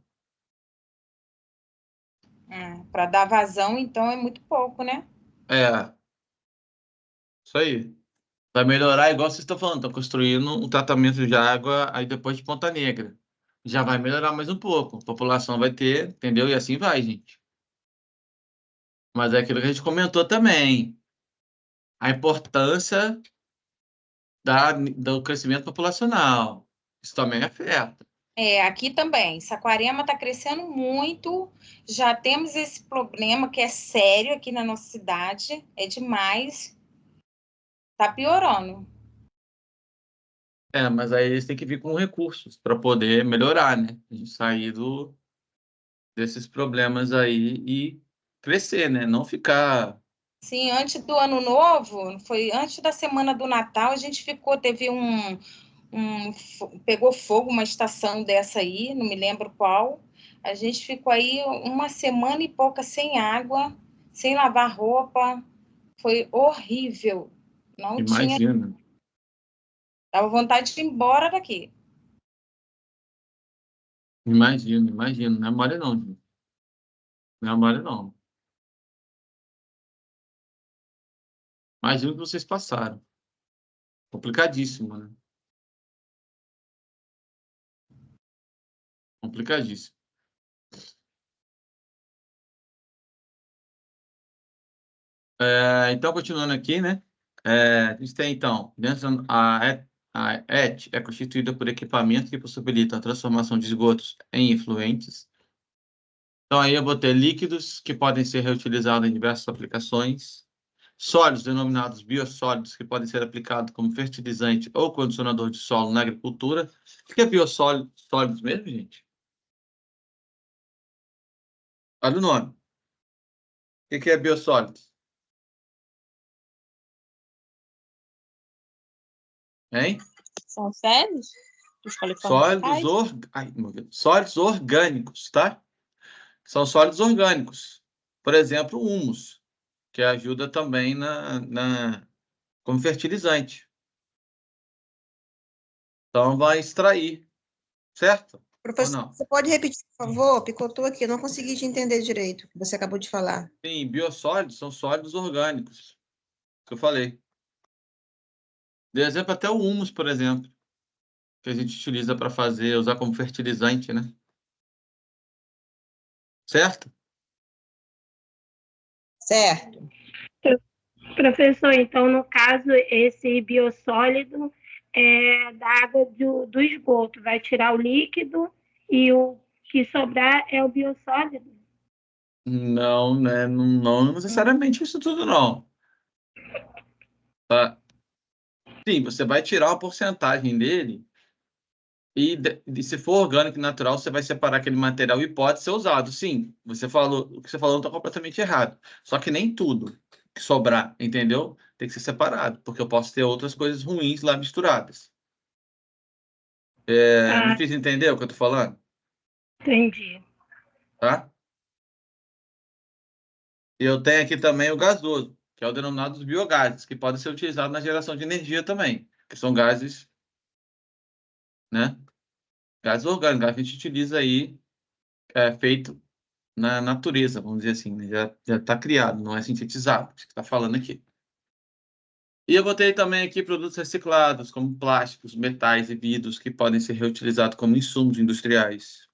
Para dar vazão, então, é muito pouco, né? É, isso aí. Vai melhorar igual vocês estão falando. Estão construindo um tratamento de água aí depois de Ponta Negra. Já vai melhorar mais um pouco. A população vai ter, entendeu? E assim vai, gente. Mas é aquilo que a gente comentou também. A importância do crescimento populacional. Isso também afeta. Aqui também. Saquarema está crescendo muito. Já temos esse problema que é sério aqui na nossa cidade. É demais. Está piorando. Mas aí eles têm que vir com recursos para poder melhorar, né? A gente sair desses problemas aí e crescer, né? Não ficar... Sim, antes do ano novo, foi antes da semana do Natal, a gente teve pegou fogo uma estação dessa aí, não me lembro qual. A gente ficou aí uma semana e pouca sem água, sem lavar roupa. Foi horrível. Não tinha. Imagina. Dava vontade de ir embora daqui. Imagino. Não é mole não, gente. Não é mole não. Imagino que vocês passaram. Complicadíssimo, né? Complicadíssimo. Então, continuando aqui, né? A gente tem, então, dentro a ET é constituída por equipamentos que possibilitam a transformação de esgotos em efluentes. Então, aí eu vou ter líquidos que podem ser reutilizados em diversas aplicações, sólidos, denominados biossólidos, que podem ser aplicados como fertilizante ou condicionador de solo na agricultura. O que é biossólidos mesmo, gente? Olha o nome. O que é biossólidos? Hein? São sérios? Os coliformes Sólidos orgânicos, tá? São sólidos orgânicos. Por exemplo, o humus, que ajuda também como fertilizante. Então, vai extrair, certo? Professor, você pode repetir, por favor? Picotou aqui, eu não consegui te entender direito o que você acabou de falar. Sim, biossólidos são sólidos orgânicos, que eu falei. De exemplo, até o humus, por exemplo, que a gente utiliza para usar como fertilizante, né? Certo? Certo. Professor, então, no caso, esse biossólido é da água do esgoto, vai tirar o líquido e o que sobrar é o biossólido? Não, né? Não necessariamente isso tudo, não. Tá? Sim, você vai tirar uma porcentagem dele e se for orgânico e natural, você vai separar aquele material e pode ser usado. Sim, o que você falou não está completamente errado. Só que nem tudo que sobrar, entendeu? Tem que ser separado, porque eu posso ter outras coisas ruins lá misturadas. Me fiz entender o que eu estou falando? Entendi. Tá? E eu tenho aqui também o gasoso, que é o denominado dos biogases, que podem ser utilizados na geração de energia também, que são gases, né? Gases orgânicos, a gente utiliza aí, feito na natureza, vamos dizer assim, né? Já está criado, não é sintetizado, isso que está falando aqui. E eu botei também aqui produtos reciclados, como plásticos, metais e vidros, que podem ser reutilizados como insumos industriais.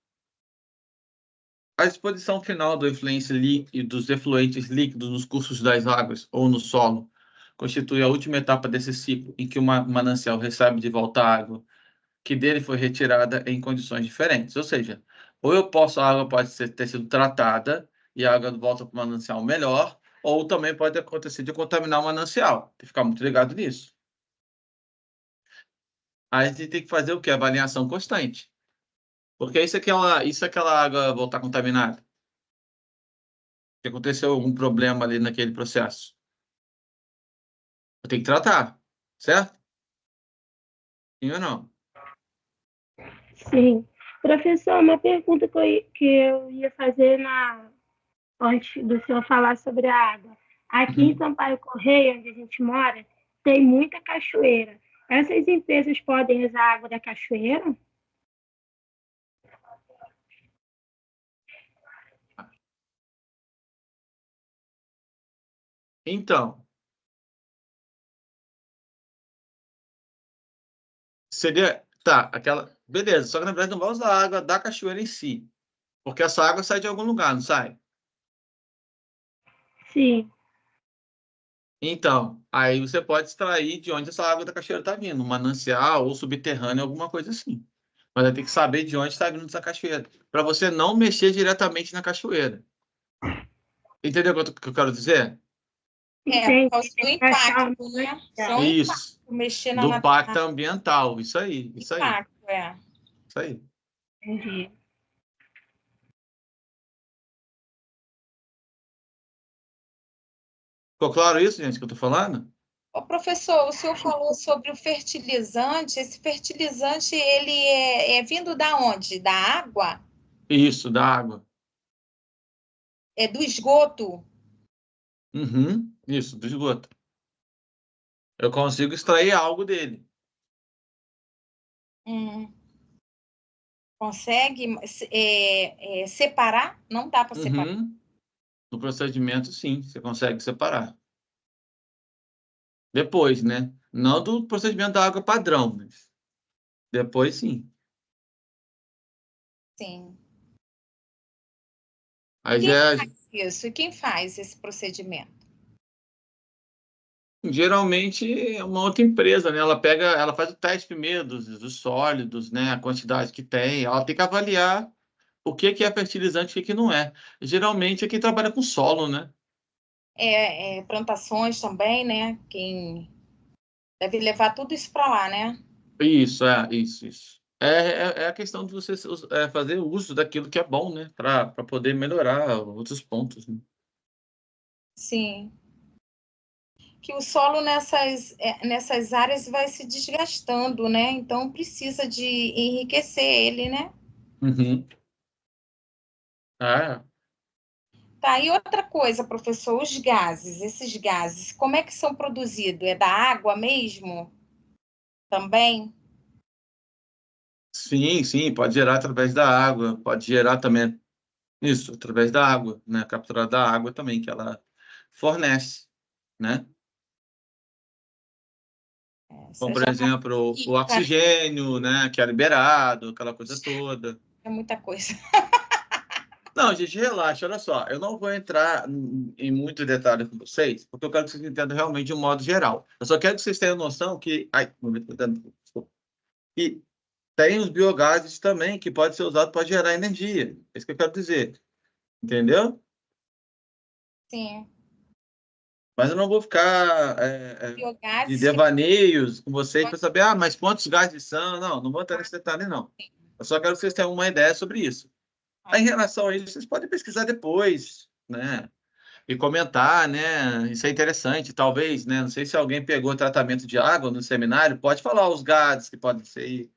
A exposição final do efluente líquido, dos efluentes líquidos nos cursos das águas ou no solo constitui a última etapa desse ciclo, em que o manancial recebe de volta a água que dele foi retirada em condições diferentes. Ou seja, ou a água pode ter sido tratada e a água volta para o manancial melhor, ou também pode acontecer de contaminar o manancial. Tem que ficar muito ligado nisso. Aí a gente tem que fazer o quê? Avaliação constante. Porque isso é aquela água voltar contaminada. Se aconteceu algum problema ali naquele processo, eu tenho que tratar, certo? Sim ou não? Sim. Professor, uma pergunta que eu ia fazer antes do senhor falar sobre a água. Aqui em Sampaio Correia, onde a gente mora, tem muita cachoeira. Essas empresas podem usar a água da cachoeira? Então, seria... Tá, aquela... Beleza, só que na verdade não vai usar a água da cachoeira em si. Porque essa água sai de algum lugar, não sai? Sim. Então, aí você pode extrair de onde essa água da cachoeira está vindo, um manancial ou subterrâneo, alguma coisa assim. Mas vai ter que saber de onde está vindo essa cachoeira, para você não mexer diretamente na cachoeira. Entendeu o que eu quero dizer? Por causa do impacto, né? São Isso. Mexer na Do natureza. pacto ambiental, isso aí. Isso aí. Impacto, Isso aí. Entendi. Ficou claro isso, gente, que eu estou falando? Ô, professor, o senhor falou sobre o fertilizante. Esse fertilizante, ele é vindo da onde? Da água? Isso, da água. É do esgoto? Uhum, isso, do esgoto. Eu consigo extrair algo dele. Consegue separar? Não dá para separar. No procedimento, sim, você consegue separar. Depois, né? Não do procedimento da água padrão, mas depois, sim. Sim. Aí Quem já, faz isso? E quem faz esse procedimento? geralmente é uma outra empresa, né? Ela faz o teste primeiro dos sólidos, né? A quantidade que tem. Ela tem que avaliar o que é fertilizante e o que não é. Geralmente é quem trabalha com solo, né? Plantações também, né? Quem deve levar tudo isso para lá, né? Isso. É a questão de você fazer uso daquilo que é bom, né? Para poder melhorar outros pontos, né? Sim. Que o solo nessas áreas vai se desgastando, né? Então precisa de enriquecer ele, né? Tá, e outra coisa, professor, os gases, esses gases, como é que são produzidos? É da água mesmo? Também? Sim, pode gerar através da água, pode gerar também isso, através da água, né? Capturar da água também, que ela fornece, né? Como, por exemplo, o oxigênio, né? Que é liberado, aquela coisa toda. É muita coisa. Não, gente, relaxa, olha só. Eu não vou entrar em muito detalhe com vocês, porque eu quero que vocês entendam realmente de um modo geral. Eu só quero que vocês tenham noção que... que tem os biogases também, que pode ser usado para gerar energia. É isso que eu quero dizer. Entendeu? Sim. Mas eu não vou ficar de devaneios com vocês para saber, mas quantos gases são? Não vou entrar nesse detalhe, não. Eu só quero que vocês tenham uma ideia sobre isso. Aí, em relação a isso, vocês podem pesquisar depois, né? E comentar, né? Isso é interessante, talvez, né? Não sei se alguém pegou tratamento de água no seminário, pode falar os gases que podem ser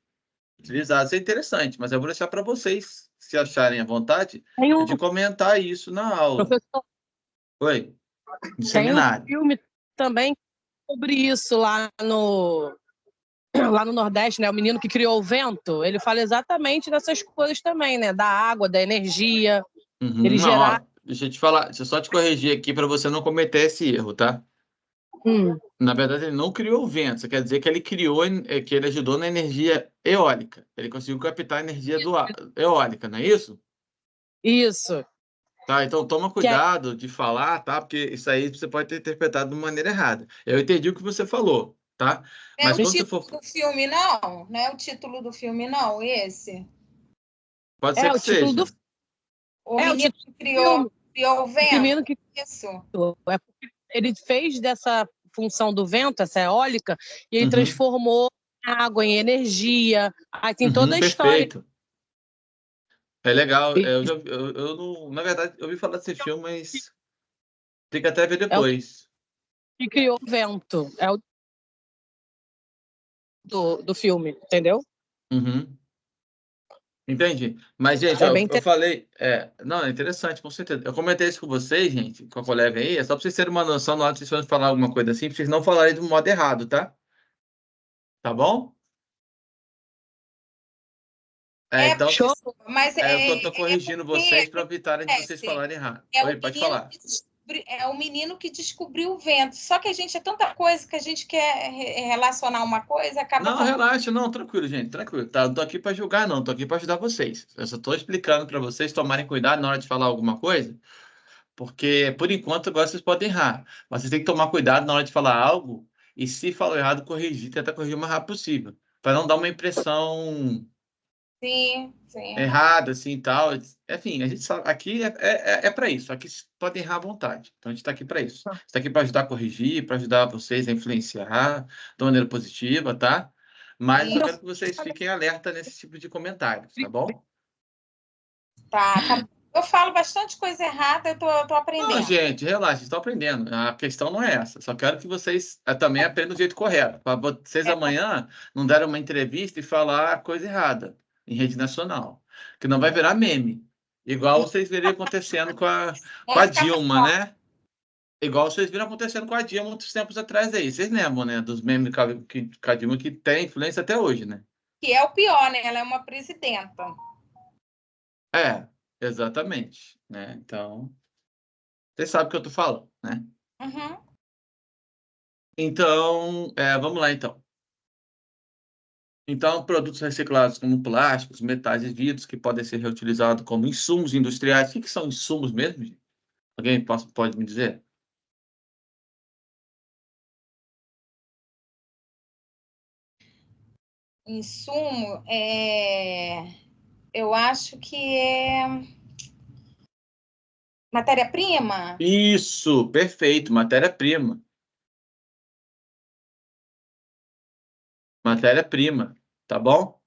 utilizados. Isso é interessante, mas eu vou deixar para vocês, se acharem à vontade, de comentar isso na aula. Professor, Oi? No tem um seminário. filme também sobre isso lá lá no Nordeste, né, o menino que criou o vento, ele fala exatamente dessas coisas também, né, da água, da energia, ele Não, gerar... ó, deixa eu te falar, deixa eu só te corrigir aqui para você não cometer esse erro, tá? Na verdade, ele não criou o vento, isso quer dizer que ele criou, que ele ajudou na energia eólica. Ele conseguiu captar a energia eólica, não é isso? Isso. Tá, então toma Que é- cuidado de falar, tá? Porque isso aí você pode ter interpretado de maneira errada. Eu entendi o que você falou, tá? É Mas o quando você título for. do filme, não? Não é o título do filme, não, esse? Pode ser que o título do... seja. O É, o menino título que do filme. criou o O vento? menino que... Isso. É porque ele fez dessa função do vento, essa eólica, e ele Uhum. transformou a água em energia. Aí tem toda a história. Perfeito. É legal. Eu não, na verdade, eu ouvi falar desse filme, mas tem que até ver É o depois. que criou o vento. É o do filme, entendeu? Uhum. Entendi. Mas, gente, É ó, bem eu falei. Não, é interessante, com certeza. Eu comentei isso com vocês, gente, com a colega aí, é só para vocês terem uma noção na hora que vocês forem falar alguma coisa assim, para vocês não falarem do modo errado, tá? Tá bom? Então, professor, mas eu tô corrigindo vocês para evitarem de vocês falarem errado. Oi, pode falar. É o menino que descobriu o vento. Só que a gente é tanta coisa que a gente quer relacionar uma coisa, acaba Não, relaxa, não, tranquilo, gente, tranquilo. Tá, não tô aqui para julgar, não, tô aqui para ajudar vocês. Eu só tô explicando para vocês tomarem cuidado na hora de falar alguma coisa, porque por enquanto agora vocês podem errar, mas vocês têm que tomar cuidado na hora de falar algo e se falou errado, corrigir, tentar corrigir o mais rápido possível, para não dar uma impressão Sim. errada, assim, e tal. Enfim, a gente sabe, aqui é para isso, aqui vocês podem errar à vontade. Então a gente está aqui para isso. Está aqui para ajudar a corrigir, para ajudar vocês a influenciar de maneira positiva, tá? Mas eu quero que vocês fiquem alerta nesse tipo de comentários, tá bom? Tá. Eu falo bastante coisa errada, eu tô aprendendo. Não, gente, relaxa, estão aprendendo. A questão não é essa. Só quero que vocês também aprendam do jeito correto. Para vocês amanhã não darem uma entrevista e falar coisa errada em rede nacional. Que não vai virar meme. Igual vocês viram acontecendo com a Dilma, né? Igual vocês viram acontecendo com a Dilma muitos tempos atrás aí. Vocês lembram, né? Dos memes com a Dilma que tem influência até hoje, né? Que é o pior, né? Ela é uma presidenta. Exatamente. Né? Então, vocês sabem o que eu tô falando, né? Uhum. Então, vamos lá, então. Então, produtos reciclados como plásticos, metais e vidros que podem ser reutilizados como insumos industriais. O que são insumos mesmo, gente? Alguém pode me dizer? Insumo, eu acho que é matéria-prima. Isso, perfeito, matéria-prima. Matéria-prima, tá bom?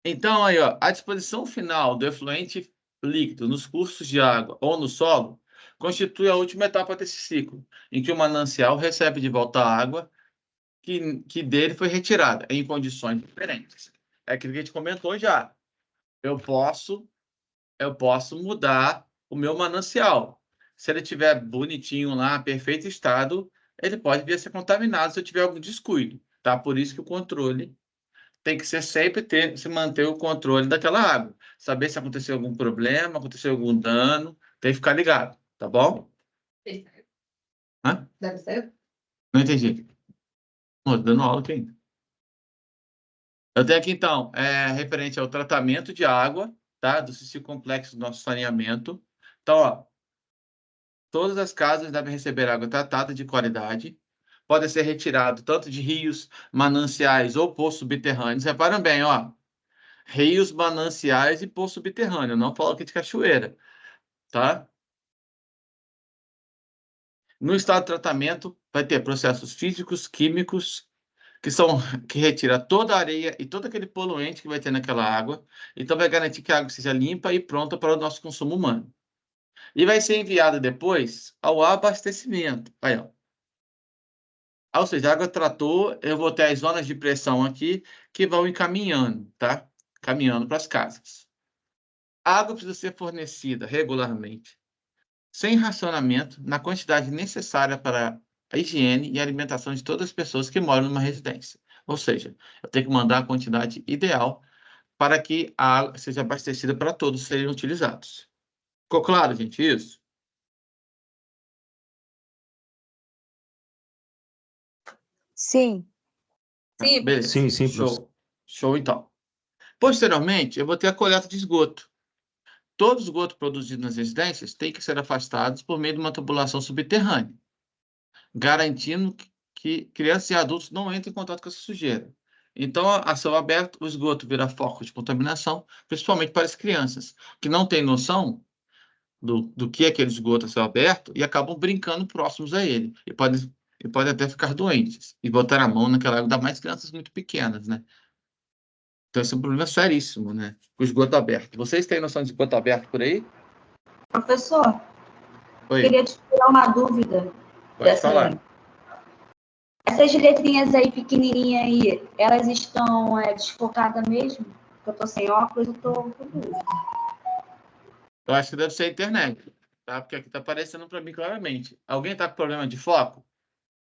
Então, aí, ó, a disposição final do efluente líquido nos cursos de água ou no solo constitui a última etapa desse ciclo, em que o manancial recebe de volta a água que dele foi retirada, em condições diferentes. É aquilo que a gente comentou já. Eu posso mudar o meu manancial. Se ele estiver bonitinho lá, perfeito estado, ele pode vir a ser contaminado se eu tiver algum descuido, tá? Por isso que o controle tem que ser sempre se manter o controle daquela água. Saber se aconteceu algum problema, aconteceu algum dano, tem que ficar ligado, tá bom? Hã? Deve ser? Não entendi. Tô dando aula aqui ainda. Eu tenho aqui, então, referente ao tratamento de água, tá? Do ciclo complexo do nosso saneamento. Então, ó, todas as casas devem receber água tratada de qualidade. Pode ser retirado tanto de rios, mananciais ou poços subterrâneos. Reparam bem, ó. Rios, mananciais e poço subterrâneo. Não falo aqui de cachoeira, tá? No estado de tratamento, vai ter processos físicos, químicos, que retira toda a areia e todo aquele poluente que vai ter naquela água. Então, vai garantir que a água seja limpa e pronta para o nosso consumo humano. E vai ser enviada depois ao abastecimento. Aí, ó. Ou seja, a água tratou, eu vou ter as zonas de pressão aqui que vão encaminhando, tá? Caminhando para as casas. A água precisa ser fornecida regularmente, sem racionamento, na quantidade necessária para a higiene e a alimentação de todas as pessoas que moram numa residência. Ou seja, eu tenho que mandar a quantidade ideal para que a água seja abastecida para todos serem utilizados. Ficou claro, gente, isso? Sim. Sim, Beleza. Sim, professor. Show. Show, então. Posteriormente, eu vou ter a coleta de esgoto. Todo esgoto produzido nas residências tem que ser afastado por meio de uma tubulação subterrânea, garantindo que crianças e adultos não entrem em contato com essa sujeira. Então, a céu aberto, o esgoto vira foco de contaminação, principalmente para as crianças, que não têm noção do que é aquele esgoto a céu aberto e acabam brincando próximos a ele. E podem até ficar doentes e botar a mão naquela água, ainda mais crianças muito pequenas, né? Então, esse é um problema seríssimo, né? O esgoto aberto. Vocês têm noção de esgoto aberto por aí? Professor, Oi, queria te tirar uma dúvida. pode falar. Essas letrinhas aí, pequenininhas aí, elas estão desfocadas mesmo? Porque eu tô sem óculos, eu tô com dúvida. Eu acho que deve ser a internet, tá? Porque aqui está aparecendo para mim claramente. Alguém está com problema de foco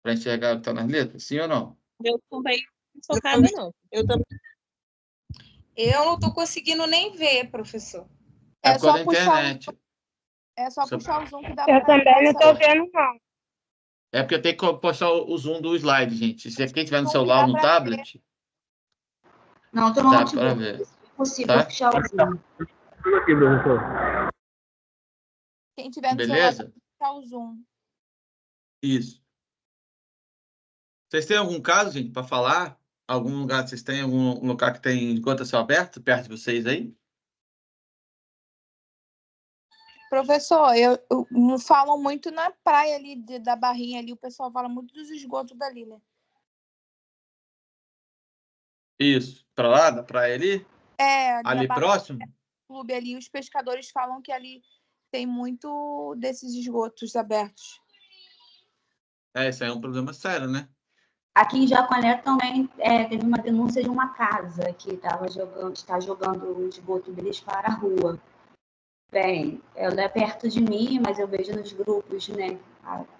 para enxergar o que está nas letras? Sim ou não? Eu também não sou focada, não. Eu também. Eu não estou conseguindo nem ver, professor. É É por causa só da puxar, internet. é só Só- puxar o zoom que dá Eu pra também não sair. estou vendo, não. É porque tem que postar o zoom do slide, gente. Se quem tiver no Zoom que celular dá ou no pra tablet, Não, tô no dá para notebook. ver, Se possível, tá? puxar o zoom. Quem tiver no celular, Beleza? puxar o zoom. Isso. Vocês têm algum caso, gente, para falar? Algum lugar, vocês têm algum lugar que tem esgoto a céu aberto perto de vocês aí? Professor, não falam muito na praia ali da Barrinha ali, o pessoal fala muito dos esgotos dali, né? Isso. Para lá, da praia ali? É, ali na Ali Barra próximo? do Clube ali, os pescadores falam que ali tem muito desses esgotos abertos. Isso aí é um problema sério, né? Aqui em Jaconé também teve uma denúncia de uma casa que está jogando o esgoto deles para a rua. Bem, ela é perto de mim, mas eu vejo nos grupos, né?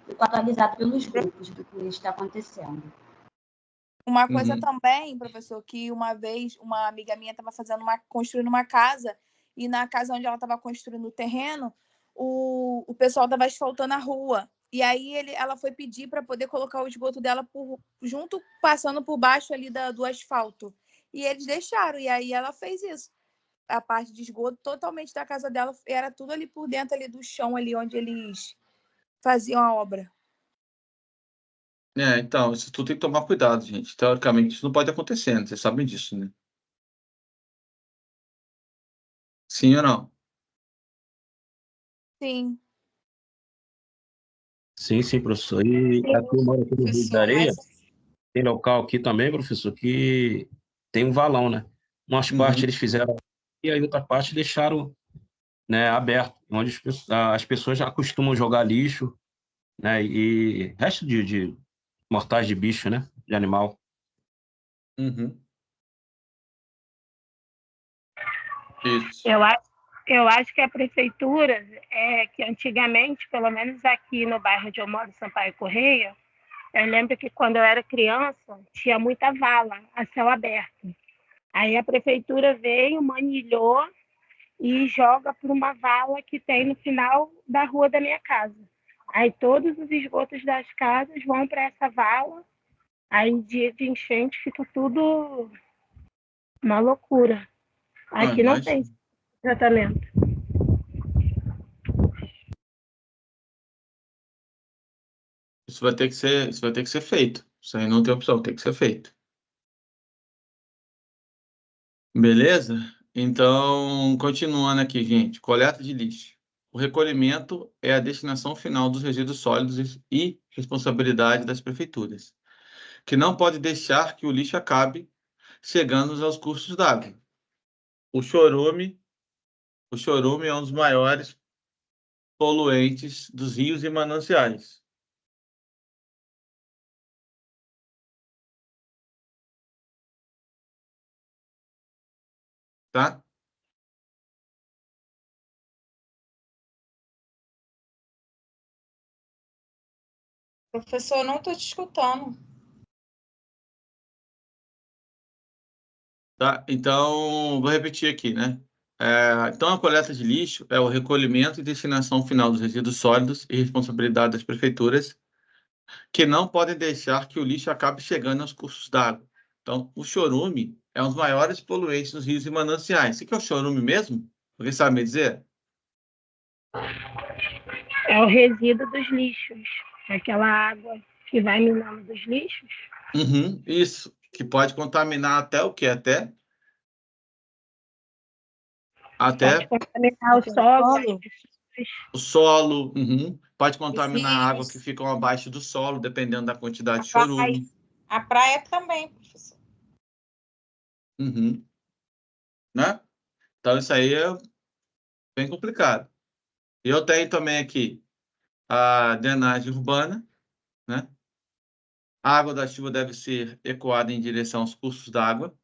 Fico atualizado pelos grupos do que está acontecendo. Uma coisa Uhum. também, professor, que uma vez uma amiga minha estava construindo uma casa e na casa onde ela estava construindo o terreno, o pessoal estava asfaltando a rua. E aí ela foi pedir para poder colocar o esgoto dela passando por baixo ali do asfalto. E eles deixaram, e aí ela fez isso. A parte de esgoto totalmente da casa dela era tudo ali por dentro ali do chão ali onde eles faziam a obra. Então, isso tudo tem que tomar cuidado, gente. Teoricamente, isso não pode acontecer, né? Vocês sabem disso, né? Sim ou não? Sim. Sim, professor. E aqui eu moro aqui no Rio da Professor, Areia, mas tem local aqui também, professor, que tem um valão, né? Umas partes eles fizeram e a outra parte deixaram, né, aberto, onde as pessoas já costumam jogar lixo, né? E resto de mortais de bicho, né? De animal. Uhum. Isso. Eu acho que a prefeitura, que antigamente, pelo menos aqui no bairro onde eu moro, Sampaio Correia, eu lembro que quando eu era criança, tinha muita vala a céu aberto. Aí a prefeitura veio, manilhou e joga por uma vala que tem no final da rua da minha casa. Aí todos os esgotos das casas vão para essa vala. Aí em dia de enchente fica tudo uma loucura. Aqui não tem Imagina. tratamento. Isso vai ter que ser feito. Isso aí não tem opção, tem que ser feito. Beleza? Então, continuando aqui, gente. Coleta de lixo. O recolhimento é a destinação final dos resíduos sólidos e responsabilidade das prefeituras, que não pode deixar que o lixo acabe chegando aos cursos d'água. O chorume, o chorume é um dos maiores poluentes dos rios e mananciais. Tá? Professor, não estou te escutando. Tá? Então, vou repetir aqui, né? Então, a coleta de lixo é o recolhimento e destinação final dos resíduos sólidos e responsabilidade das prefeituras, que não podem deixar que o lixo acabe chegando aos cursos d'água. Então, o chorume é um dos maiores poluentes nos rios e mananciais. O que é o chorume mesmo? Alguém sabe me dizer? É o resíduo dos lixos. Aquela água que vai minando dos lixos. Uhum, isso. Que pode contaminar até o quê? Até Pode contaminar o solo. o solo. Uhum. Pode contaminar a água Rios. que ficam abaixo do solo, dependendo da quantidade de praia. chorume. A praia também, professor. Uhum. Né? Então, isso aí é bem complicado. E eu tenho também aqui a drenagem urbana, né? A água da chuva deve ser ecoada em direção aos cursos d'água,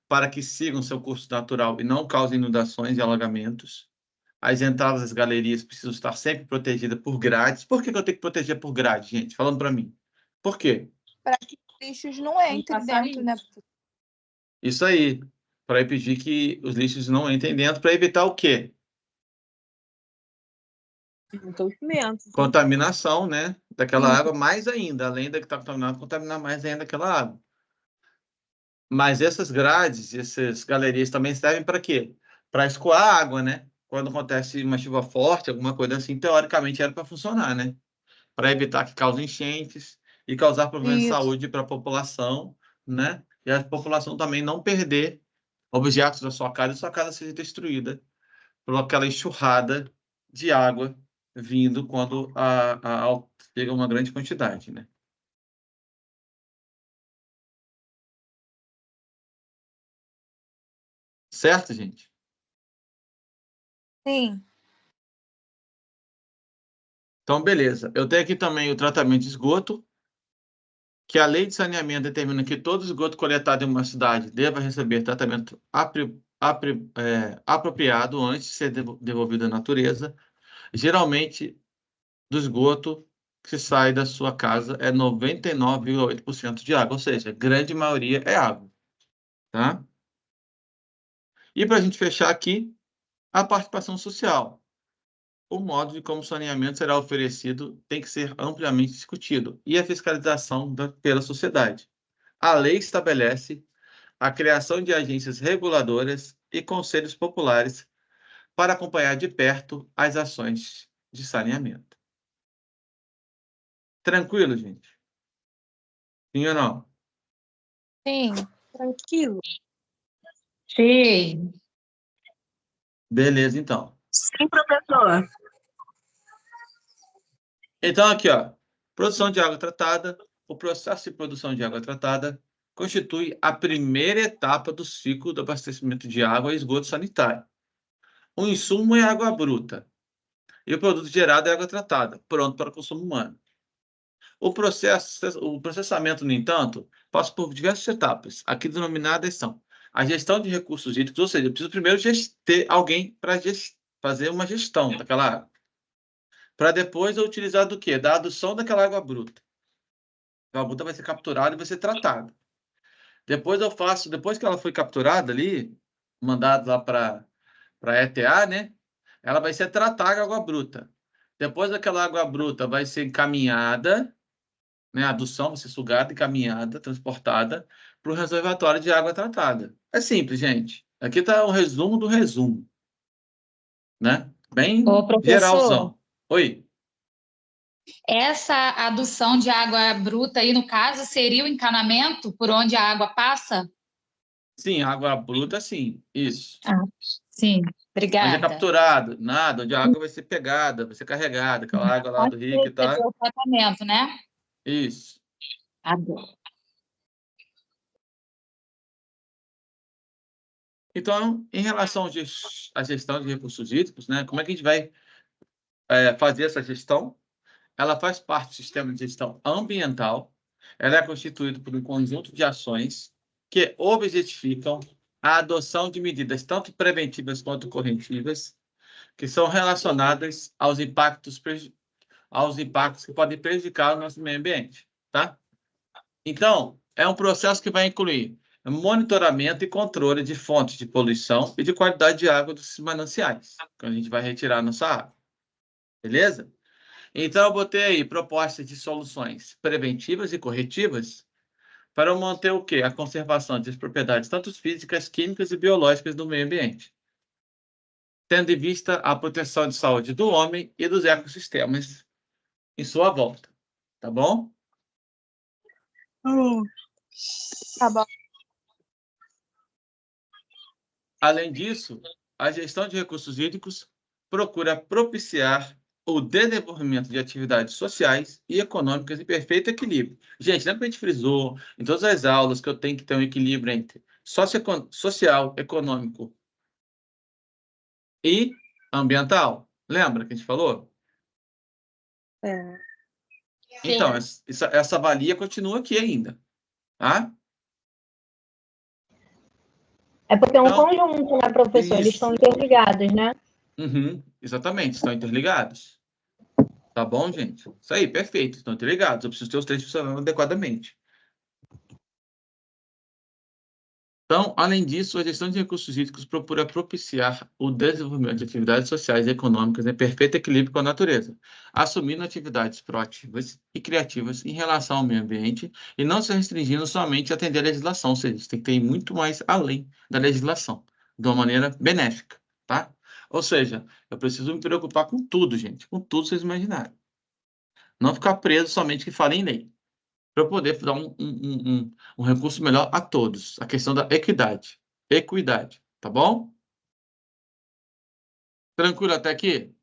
para que sigam seu curso natural e não causem inundações e alagamentos. As entradas das galerias precisam estar sempre protegidas por grades. Por que eu tenho que proteger por grade, gente? Falando para mim. Por quê? Para que os lixos não entrem dentro, né? Isso aí. Para impedir que os lixos não entrem dentro, para evitar o quê? Contaminação, né? Daquela água mais ainda. Além da que está contaminada, contaminar mais ainda aquela água. Mas essas grades, essas galerias também servem para quê? Para escoar a água, né? Quando acontece uma chuva forte, alguma coisa assim, teoricamente era para funcionar, né? Para evitar que cause enchentes e causar problemas de Isso. saúde para a população, né? E a população também não perder objetos da sua casa e sua casa seja destruída por aquela enxurrada de água vindo quando chega uma grande quantidade, né? Certo, gente? Sim. Então, beleza. Eu tenho aqui também o tratamento de esgoto, que a lei de saneamento determina que todo esgoto coletado em uma cidade deva receber tratamento apropriado antes de ser devolvido à natureza. Geralmente, do esgoto que sai da sua casa é 99,8% de água, ou seja, a grande maioria é água, tá? E para a gente fechar aqui, a participação social. O modo de como o saneamento será oferecido tem que ser amplamente discutido e a fiscalização pela sociedade. A lei estabelece a criação de agências reguladoras e conselhos populares para acompanhar de perto as ações de saneamento. Tranquilo, gente? Sim ou não? Sim. Tranquilo. Sim. Beleza, então. Sim, professor. Então, aqui, ó, produção de água tratada. O processo de produção de água tratada constitui a primeira etapa do ciclo do abastecimento de água e esgoto sanitário. O insumo é água bruta e o produto gerado é água tratada, pronto para consumo humano. O processamento, no entanto, passa por diversas etapas. Aqui denominadas são a gestão de recursos hídricos, ou seja, eu preciso primeiro ter alguém para fazer uma gestão daquela água. Para depois eu utilizar do quê? Da adução daquela água bruta. A água bruta vai ser capturada e vai ser tratada. Depois depois que ela foi capturada ali, mandada lá para a ETA, né? Ela vai ser tratada a água bruta. Depois daquela água bruta vai ser encaminhada, né? A adução vai ser sugada, encaminhada, transportada para o reservatório de água tratada. É simples, gente. Aqui está o resumo do resumo, né? Bem Ô, professor, geralzão. Oi. essa adução de água bruta aí, no caso, seria o encanamento por onde a água passa? Sim, água bruta, sim. Isso. Ah, sim, Onde é obrigada. capturado, nada, onde a água vai ser pegada, vai ser carregada, aquela água lá do rio que tá. Receber o tratamento, né? Isso. Adoro. Então, em relação à gestão de recursos hídricos, né, como é que a gente vai fazer essa gestão? Ela faz parte do sistema de gestão ambiental. Ela é constituída por um conjunto de ações que objetificam a adoção de medidas tanto preventivas quanto corretivas, que são relacionadas aos impactos aos impactos que podem prejudicar o nosso meio ambiente, tá? Então, é um processo que vai incluir monitoramento e controle de fontes de poluição e de qualidade de água dos mananciais, que a gente vai retirar a nossa água. Beleza? Então, eu botei aí propostas de soluções preventivas e corretivas para manter o quê? A conservação das propriedades, tanto físicas, químicas e biológicas do meio ambiente, tendo em vista a proteção de saúde do homem e dos ecossistemas em sua volta. Tá bom? Tá bom. Além disso, a gestão de recursos hídricos procura propiciar o desenvolvimento de atividades sociais e econômicas em perfeito equilíbrio. Gente, lembra que a gente frisou em todas as aulas que eu tenho que ter um equilíbrio entre social, econômico e ambiental? Lembra que a gente falou? É. Então, essa valia continua aqui ainda, tá? É porque é um Então, conjunto, né, professor? Eles isso. estão interligados, né? Exatamente, estão interligados. Tá bom, gente? Isso aí, perfeito. Estão interligados. Eu preciso ter os três funcionando adequadamente. Então, além disso, a gestão de recursos hídricos procura propiciar o desenvolvimento de atividades sociais e econômicas em perfeito equilíbrio com a natureza, assumindo atividades proativas e criativas em relação ao meio ambiente e não se restringindo somente a atender a legislação, ou seja, tem que ter muito mais além da legislação, de uma maneira benéfica, tá? Ou seja, eu preciso me preocupar com tudo, gente, com tudo vocês imaginarem. Não ficar preso somente que fala em lei, para eu poder dar um recurso melhor a todos. A questão da equidade. Equidade, tá bom? Tranquilo até aqui?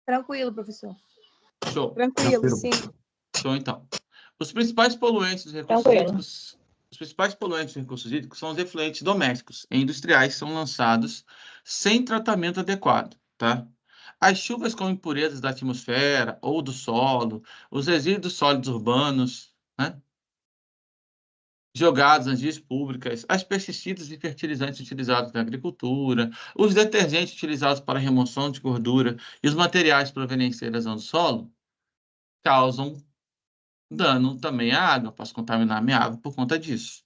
Tranquilo, professor. Show. Tranquilo, sim. Show, então. Os principais poluentes dos recursos hídricos, são os efluentes domésticos e industriais que são lançados sem tratamento adequado, tá? As chuvas com impurezas da atmosfera ou do solo, os resíduos sólidos urbanos, né? Jogados nas vias públicas, as pesticidas e fertilizantes utilizados na agricultura, os detergentes utilizados para remoção de gordura e os materiais provenientes da erosão do solo causam dano também à água. Posso contaminar a minha água por conta disso.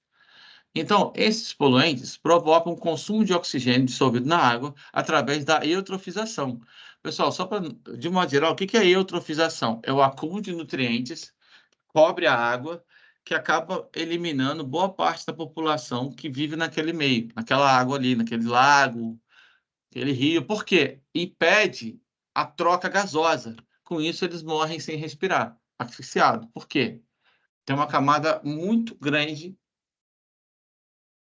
Então, esses poluentes provocam o consumo de oxigênio dissolvido na água através da eutrofização. Pessoal, só para, de modo geral, o que é a eutrofização? É o acúmulo de nutrientes, cobre a água, que acaba eliminando boa parte da população que vive naquele meio, naquela água ali, naquele lago, aquele rio. Por quê? Impede a troca gasosa. Com isso, eles morrem sem respirar, asfixiado. Por quê? Tem uma camada muito grande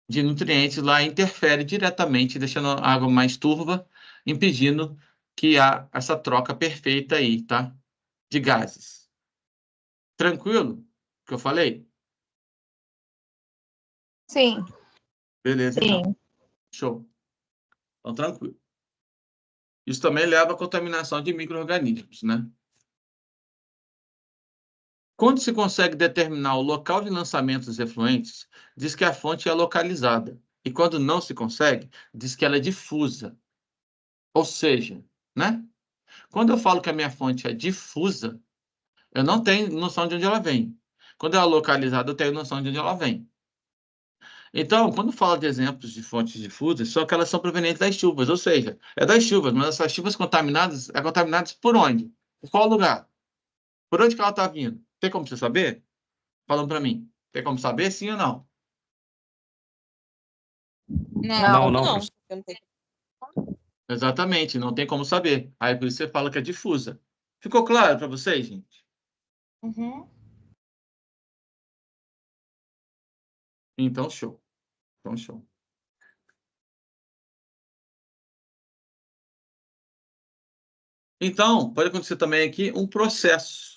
de nutrientes lá, interfere diretamente, deixando a água mais turva, impedindo que há essa troca perfeita aí, tá? De gases. Tranquilo? O que eu falei? Sim. Beleza, então. Show. Então, tranquilo. Isso também leva à contaminação de micro-organismos, né? Quando se consegue determinar o local de lançamento dos efluentes, diz que a fonte é localizada. E quando não se consegue, diz que ela é difusa. Ou seja, né? Quando eu falo que a minha fonte é difusa, eu não tenho noção de onde ela vem. Quando ela é localizada, eu tenho noção de onde ela vem. Então, quando falo de exemplos de fontes difusas, são aquelas que são provenientes das chuvas, ou seja, é das chuvas, mas essas chuvas contaminadas, contaminadas por onde? Por qual lugar? Por onde que ela está vindo? Tem como você saber? Falando para mim. Tem como saber, sim ou não? Não. Exatamente, não tem como saber. Aí por isso você fala que é difusa. Ficou claro para vocês, gente? Então, show. Então, show. Então, pode acontecer também aqui um processo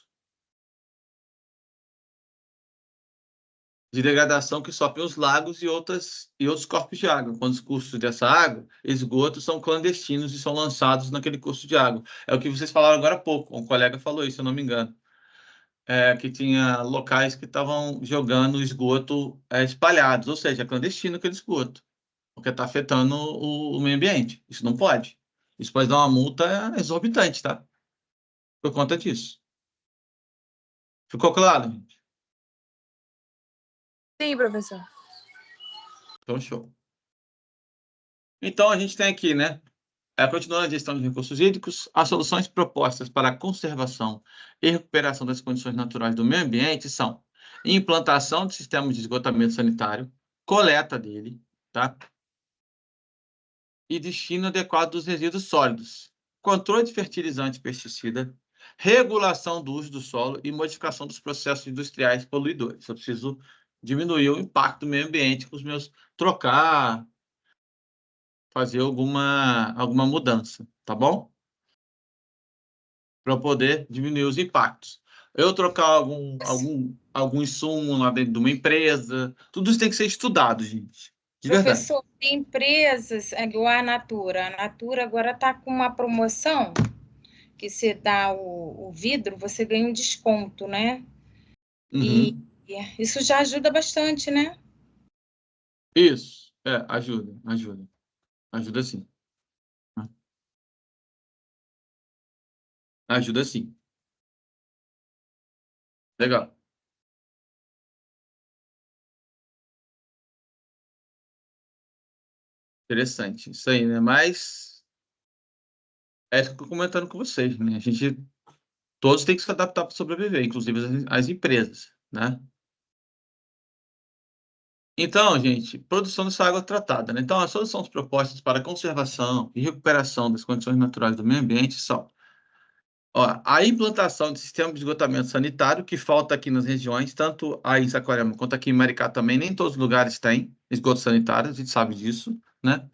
de degradação que sofrem os lagos e outros corpos de água. Quando os cursos dessa água, esgotos são clandestinos e são lançados naquele curso de água. É o que vocês falaram agora há pouco. Um colega falou isso, se eu não me engano. Que tinha locais que estavam jogando esgoto espalhados, ou seja, é clandestino aquele esgoto, porque está afetando o meio ambiente. Isso não pode. Isso pode dar uma multa exorbitante, tá? por conta disso. Ficou claro, gente? Sim, professor. Então, show. Então, a gente tem aqui, né? Continuando a gestão de recursos hídricos, as soluções propostas para a conservação e recuperação das condições naturais do meio ambiente são implantação de sistemas de esgotamento sanitário, coleta dele, tá? E destino adequado dos resíduos sólidos, controle de fertilizante e pesticida, regulação do uso do solo e modificação dos processos industriais poluidores. Eu preciso diminuir o impacto do meio ambiente com os meus... fazer alguma mudança, tá bom? Para poder diminuir os impactos. Eu trocar algum insumo lá dentro de uma empresa, tudo isso tem que ser estudado, gente. De verdade. Professor, tem empresas igual a Natura. A Natura agora está com uma promoção que você dá o vidro, você ganha um desconto, né? E isso já ajuda bastante, né? Isso, ajuda. Ajuda sim. Ajuda sim. Legal. Interessante. Isso aí, né? Mas é isso que eu tô comentando com vocês, né? Todos têm que se adaptar para sobreviver, inclusive as empresas, né? Então, gente, produção dessa água tratada, né? Então, as soluções propostas para a conservação e recuperação das condições naturais do meio ambiente são a implantação de sistema de esgotamento sanitário, que falta aqui nas regiões, tanto aí em Saquarema quanto aqui em Maricá também, nem todos os lugares têm esgoto sanitário, a gente sabe disso, né?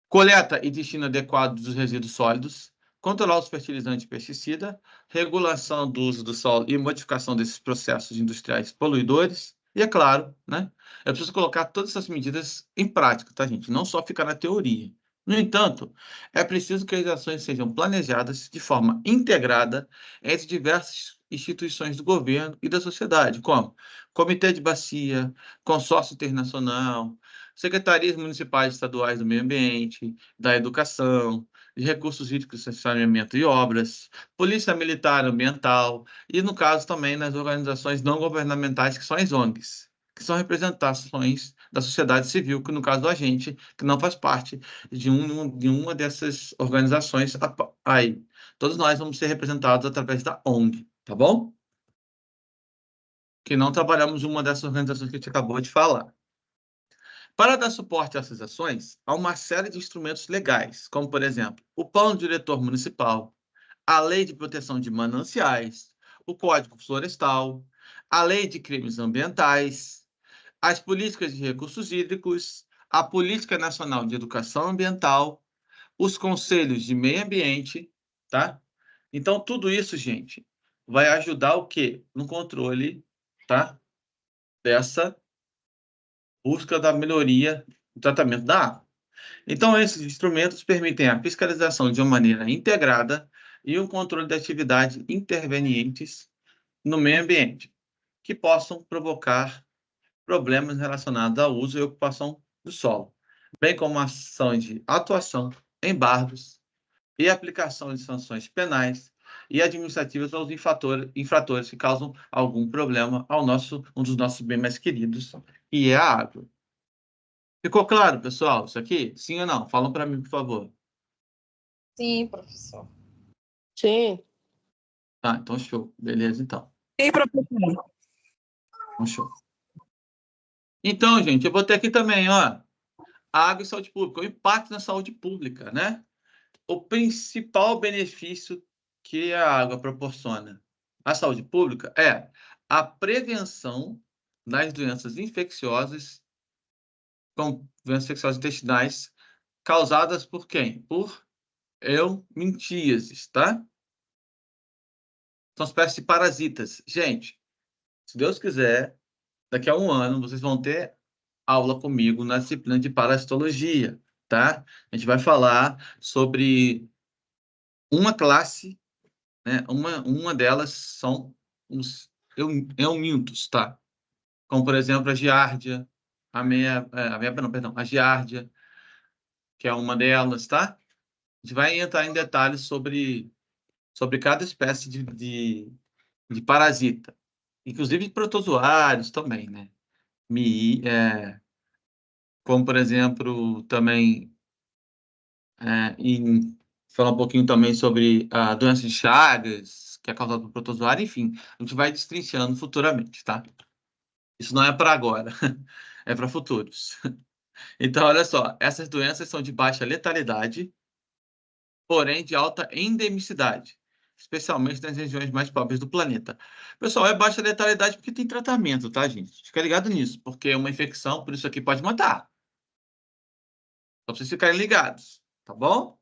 Coleta e destino adequado dos resíduos sólidos, controlar os fertilizantes e pesticida, regulação do uso do solo e modificação desses processos industriais poluidores, e é claro, né? É preciso colocar todas essas medidas em prática, tá, gente? Não só ficar na teoria. No entanto, é preciso que as ações sejam planejadas de forma integrada entre diversas instituições do governo e da sociedade, como Comitê de Bacia, Consórcio Internacional, secretarias municipais e estaduais do meio ambiente, da educação, de recursos hídricos, saneamento e obras, polícia militar ambiental e, no caso, também nas organizações não governamentais, que são as ONGs, que são representações da sociedade civil, que no caso a gente, que não faz parte de uma dessas organizações, aí todos nós vamos ser representados através da ONG, tá bom? Que não trabalhamos em uma dessas organizações que a gente acabou de falar. Para dar suporte a essas ações, há uma série de instrumentos legais, como, por exemplo, o Plano Diretor Municipal, a Lei de Proteção de Mananciais, o Código Florestal, a Lei de Crimes Ambientais, as políticas de recursos hídricos, a Política Nacional de Educação Ambiental, os Conselhos de Meio Ambiente, tá? Então, tudo isso, gente, vai ajudar o quê? No controle, tá? Dessa busca da melhoria do tratamento da água. Então, esses instrumentos permitem a fiscalização de uma maneira integrada e o controle de atividades intervenientes no meio ambiente, que possam provocar problemas relacionados ao uso e ocupação do solo, bem como ações de atuação, embargos e aplicação de sanções penais e administrativas aos infratores que causam algum problema ao um dos nossos bens mais queridos, que é a água. Ficou claro, pessoal, isso aqui? Sim ou não? Falam para mim, por favor. Sim, professor. Sim. Tá, então show. Beleza, então. Sim, professor. Então, show. Então, gente, eu botei aqui também, ó, água e saúde pública, o impacto na saúde pública, né? O principal benefício que a água proporciona à saúde pública é a prevenção das doenças infecciosas, como doenças infecciosas intestinais, causadas por quem? Por eumintíases, tá? São espécies de parasitas. Gente, se Deus quiser, daqui a um ano, vocês vão ter aula comigo na disciplina de parasitologia, tá? A gente vai falar sobre uma classe, né? Uma delas são os eumintos, tá? Como, por exemplo, a giardia, a giardia, que é uma delas, tá? A gente vai entrar em detalhes sobre sobre cada espécie de parasita, inclusive protozoários também, né? Como, por exemplo, também falar um pouquinho também sobre a doença de Chagas, que é causada por protozoário, enfim, a gente vai destrinchando futuramente, tá? Isso não é para agora, é para futuros. Então, olha só, essas doenças são de baixa letalidade, porém de alta endemicidade, especialmente nas regiões mais pobres do planeta. Pessoal, é baixa letalidade porque tem tratamento, tá, gente? Fica ligado nisso, porque uma infecção, por isso aqui, pode matar. Só pra vocês ficarem ligados, tá bom?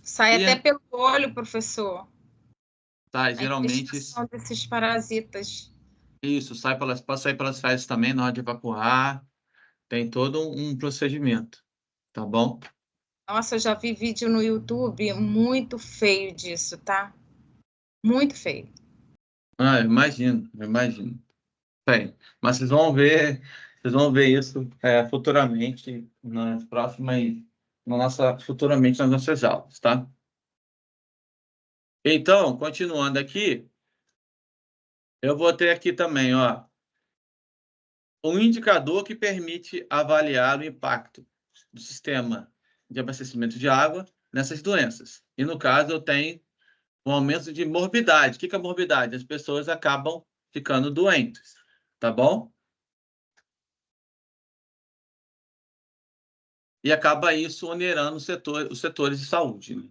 Sai até pelo olho, professor. Tá, A geralmente infestação desses parasitas. isso, pode sair pelas fezes também na hora de evacuar. Tem todo um procedimento, tá bom? Nossa, eu já vi vídeo no YouTube muito feio disso, tá? Muito feio. Eu imagino. Bem, mas vocês vão ver isso futuramente nas próximas, futuramente nas nossas aulas, tá? Então, continuando aqui, eu vou ter aqui também, ó, um indicador que permite avaliar o impacto do sistema de abastecimento de água nessas doenças. E, no caso, eu tenho um aumento de morbidade. O que é morbidade? As pessoas acabam ficando doentes, tá bom? E acaba isso onerando os setores de saúde, né?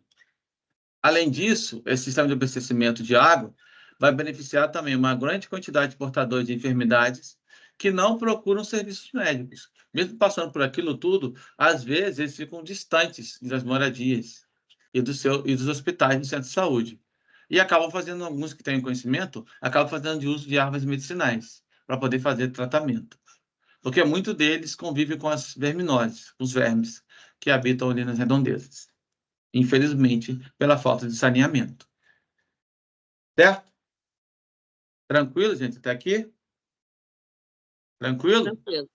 Além disso, esse sistema de abastecimento de água vai beneficiar também uma grande quantidade de portadores de enfermidades que não procuram serviços médicos. Mesmo passando por aquilo tudo, às vezes eles ficam distantes das moradias e dos hospitais no centro de saúde. E acabam fazendo, alguns que têm conhecimento, acabam fazendo de uso de ervas medicinais para poder fazer tratamento. Porque muito deles convivem com as verminoses, os vermes que habitam ali nas redondezas. Infelizmente, pela falta de saneamento. Certo? Tranquilo, gente, até aqui? Tranquilo? Tranquilo.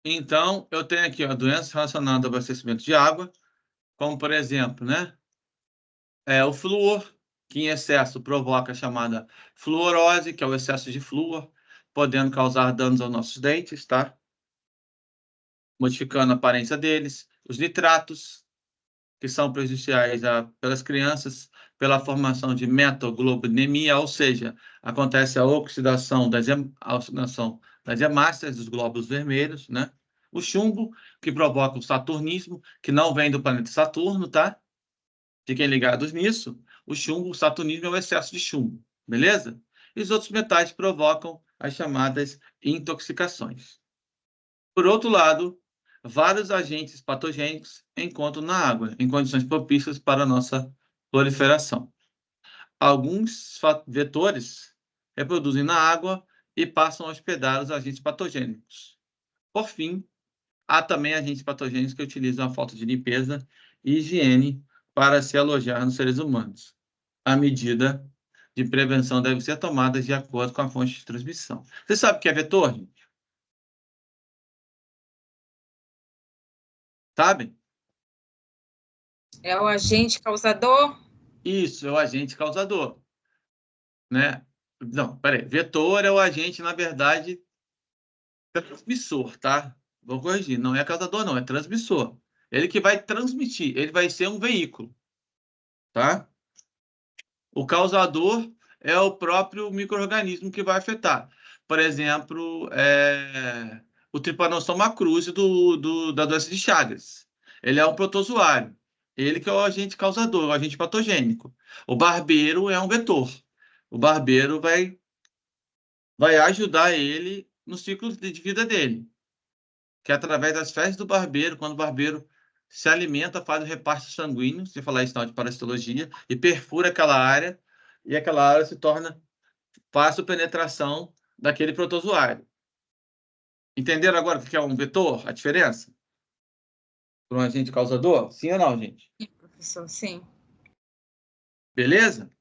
Então, eu tenho aqui a doença relacionada ao abastecimento de água, como, por exemplo, né, o flúor, que em excesso provoca a chamada fluorose, que é o excesso de flúor, podendo causar danos aos nossos dentes, tá? Modificando a aparência deles. Os nitratos, que são prejudiciais pelas crianças, pela formação de metaglobinemia, ou seja, acontece a oxidação das hemácias dos glóbulos vermelhos, né? O chumbo, que provoca o saturnismo, que não vem do planeta Saturno, tá? Fiquem ligados nisso. O chumbo, o saturnismo é o excesso de chumbo, beleza? E os outros metais provocam as chamadas intoxicações. Por outro lado, vários agentes patogênicos encontram na água, em condições propícias para a nossa proliferação. Alguns vetores reproduzem na água e passam a hospedar os agentes patogênicos. Por fim, há também agentes patogênicos que utilizam a falta de limpeza e higiene para se alojar nos seres humanos. A medida de prevenção deve ser tomada de acordo com a fonte de transmissão. Você sabe o que é vetor, gente? Sabem? É o agente causador? Isso, é o agente causador, né? Não, peraí. Vetor é o agente, na verdade, transmissor, tá? Vou corrigir. Não é causador, não. É transmissor. Ele que vai transmitir. Ele vai ser um veículo, tá? O causador é o próprio micro-organismo que vai afetar. Por exemplo, o Trypanosoma cruzi da doença de Chagas. Ele é um protozoário. Ele que é o agente causador, o agente patogênico. O barbeiro é um vetor. O barbeiro vai ajudar ele no ciclo de vida dele, que é através das fezes do barbeiro, quando o barbeiro se alimenta, faz o reparto sanguíneo, se falar isso na aula de parasitologia, e perfura aquela área, e aquela área se torna fácil penetração daquele protozoário. Entenderam agora o que é um vetor, a diferença? Para um agente causador? Sim ou não, gente? Sim, professor, sim. Beleza?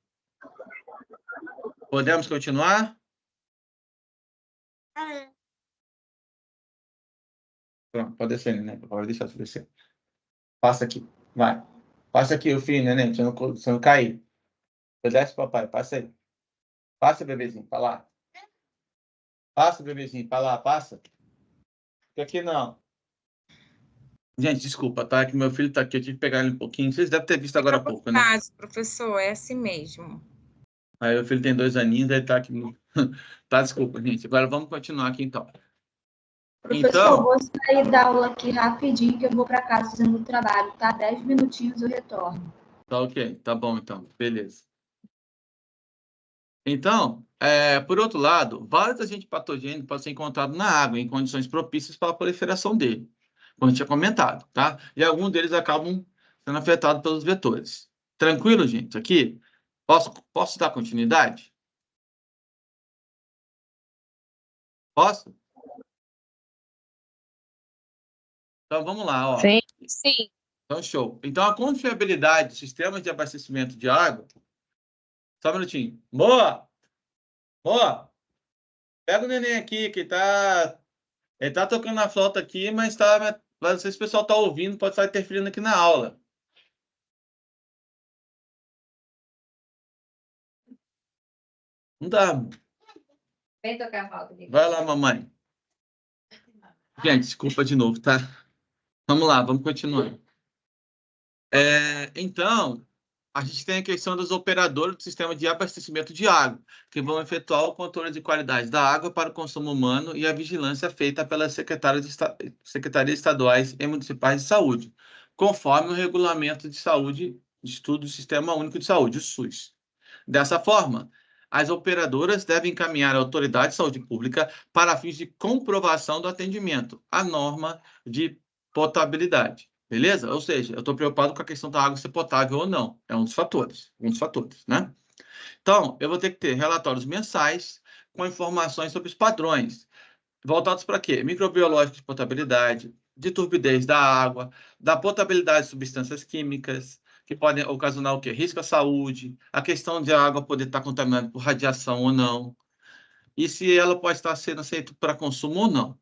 Podemos continuar? Pronto, pode descer, né? Pode deixar você descer. Passa aqui, vai. Passa aqui, o filho, neném, pra você não cair. Desce, papai, passa aí. Passa, bebezinho, pra lá. Passa, bebezinho, pra lá, passa. Fica aqui não. Gente, desculpa, tá? Que meu filho tá aqui, eu tive que pegar ele um pouquinho. Vocês devem ter visto agora há pouco, né? Professor, é assim mesmo. Aí meu filho tem 2 aninhos, ele tá aqui. Tá, desculpa, gente. Agora vamos continuar aqui, então. Professor, vou sair da aula aqui rapidinho, que eu vou para casa fazendo o trabalho, tá? 10 minutinhos eu retorno. Tá ok, tá bom, então. Beleza. Então, por outro lado, vários agentes patogênicos podem ser encontrados na água em condições propícias para a proliferação dele, como a gente tinha comentado, tá? E alguns deles acabam sendo afetados pelos vetores. Tranquilo, gente? Aqui? Posso dar continuidade? Posso? Então, vamos lá, ó. Sim, sim. Então, show. Então, a confiabilidade do sistema de abastecimento de água... Só um minutinho. Moa! Moa! Pega o neném aqui, que ele tá tocando na flauta aqui, mas não sei se o pessoal tá ouvindo, pode estar interferindo aqui na aula. Não dá. Vem tocar a flauta aqui. Vai lá, mamãe. Gente, desculpa de novo, tá? Vamos lá, vamos continuar. Então, a gente tem a questão dos operadores do sistema de abastecimento de água, que vão efetuar o controle de qualidade da água para o consumo humano e a vigilância feita pelas secretarias estaduais e municipais de saúde, conforme o Regulamento de Saúde de Estudo do Sistema Único de Saúde, o SUS. Dessa forma, as operadoras devem encaminhar à Autoridade de Saúde Pública para fins de comprovação do atendimento, a norma de potabilidade. Beleza? Ou seja, eu estou preocupado com a questão da água ser potável ou não. É um dos fatores, né? Então, eu vou ter que ter relatórios mensais com informações sobre os padrões. Voltados para quê? Microbiológicos de potabilidade, de turbidez da água, da potabilidade de substâncias químicas, que podem ocasionar o quê? Risco à saúde, a questão de a água poder estar contaminada por radiação ou não, e se ela pode estar sendo aceita para consumo ou não.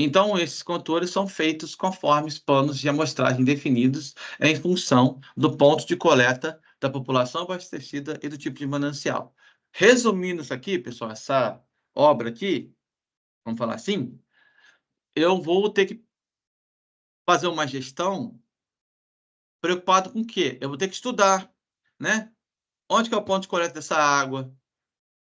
Então, esses controles são feitos conforme os planos de amostragem definidos em função do ponto de coleta da população abastecida e do tipo de manancial. Resumindo isso aqui, pessoal, essa obra aqui, vamos falar assim, eu vou ter que fazer uma gestão preocupado com o quê? Eu vou ter que estudar, né? Onde que é o ponto de coleta dessa água?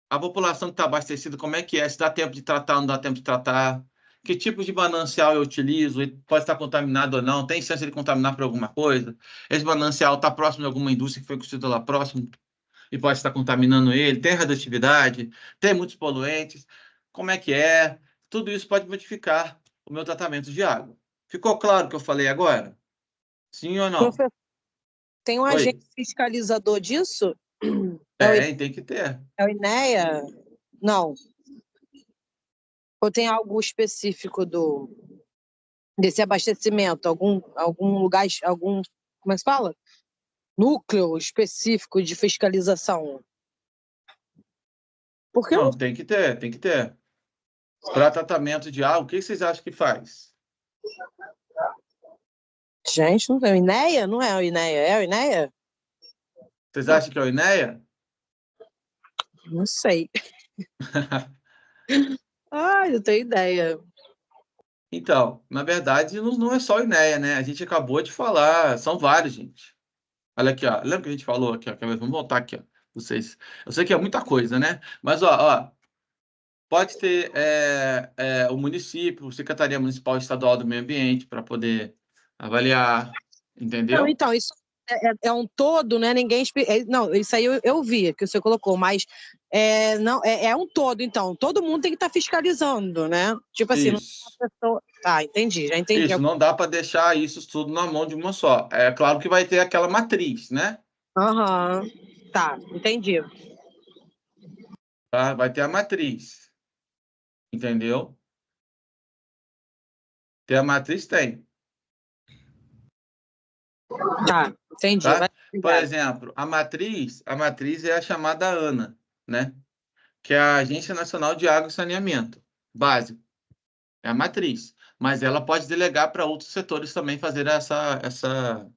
A população que está abastecida, como é que é? Se dá tempo de tratar ou não dá tempo de tratar? Que tipo de manancial eu utilizo? Ele pode estar contaminado ou não? Tem chance de contaminar por alguma coisa? Esse manancial está próximo de alguma indústria que foi construída lá próximo e pode estar contaminando ele? Tem radioatividade? Tem muitos poluentes? Como é que é? Tudo isso pode modificar o meu tratamento de água. Ficou claro o que eu falei agora? Sim ou não? Professor, tem um agente fiscalizador disso? Tem que ter. É o INEA? Não. Ou tem algo específico desse abastecimento? Algum lugar, como é que se fala? Núcleo específico de fiscalização? Porque não, tem que ter, tem que ter. Para tratamento de água, o que vocês acham que faz? Gente, não é o INEA? Não é o INEA, é o INEA? Vocês acham que é o INEA? Não sei. Ai, não tenho ideia. Então, na verdade, não é só o INEA, né? A gente acabou de falar, são vários, gente. Olha aqui, ó. Lembra que a gente falou aqui, ó? Vamos voltar aqui, ó. Vocês. Eu sei que é muita coisa, né? Mas, ó, pode ter o município, a Secretaria Municipal e Estadual do Meio Ambiente para poder avaliar, entendeu? Não, então, isso é um todo, né? Ninguém... Não, isso aí eu vi que você colocou, mas não, é um todo, então. Todo mundo tem que estar fiscalizando, né? Tipo assim, não é uma pessoa... Tá, entendi, já entendi. Isso, não dá para deixar isso tudo na mão de uma só. É claro que vai ter aquela matriz, né? Aham, tá, entendi. Tá? Vai ter a matriz, entendeu? Tem a matriz? Tem. Tá, entendi. Tá? Por exemplo, a matriz é a chamada ANA, né? Que é a Agência Nacional de Água e Saneamento, básico. É a matriz. mas ela pode delegar para outros setores também fazer essa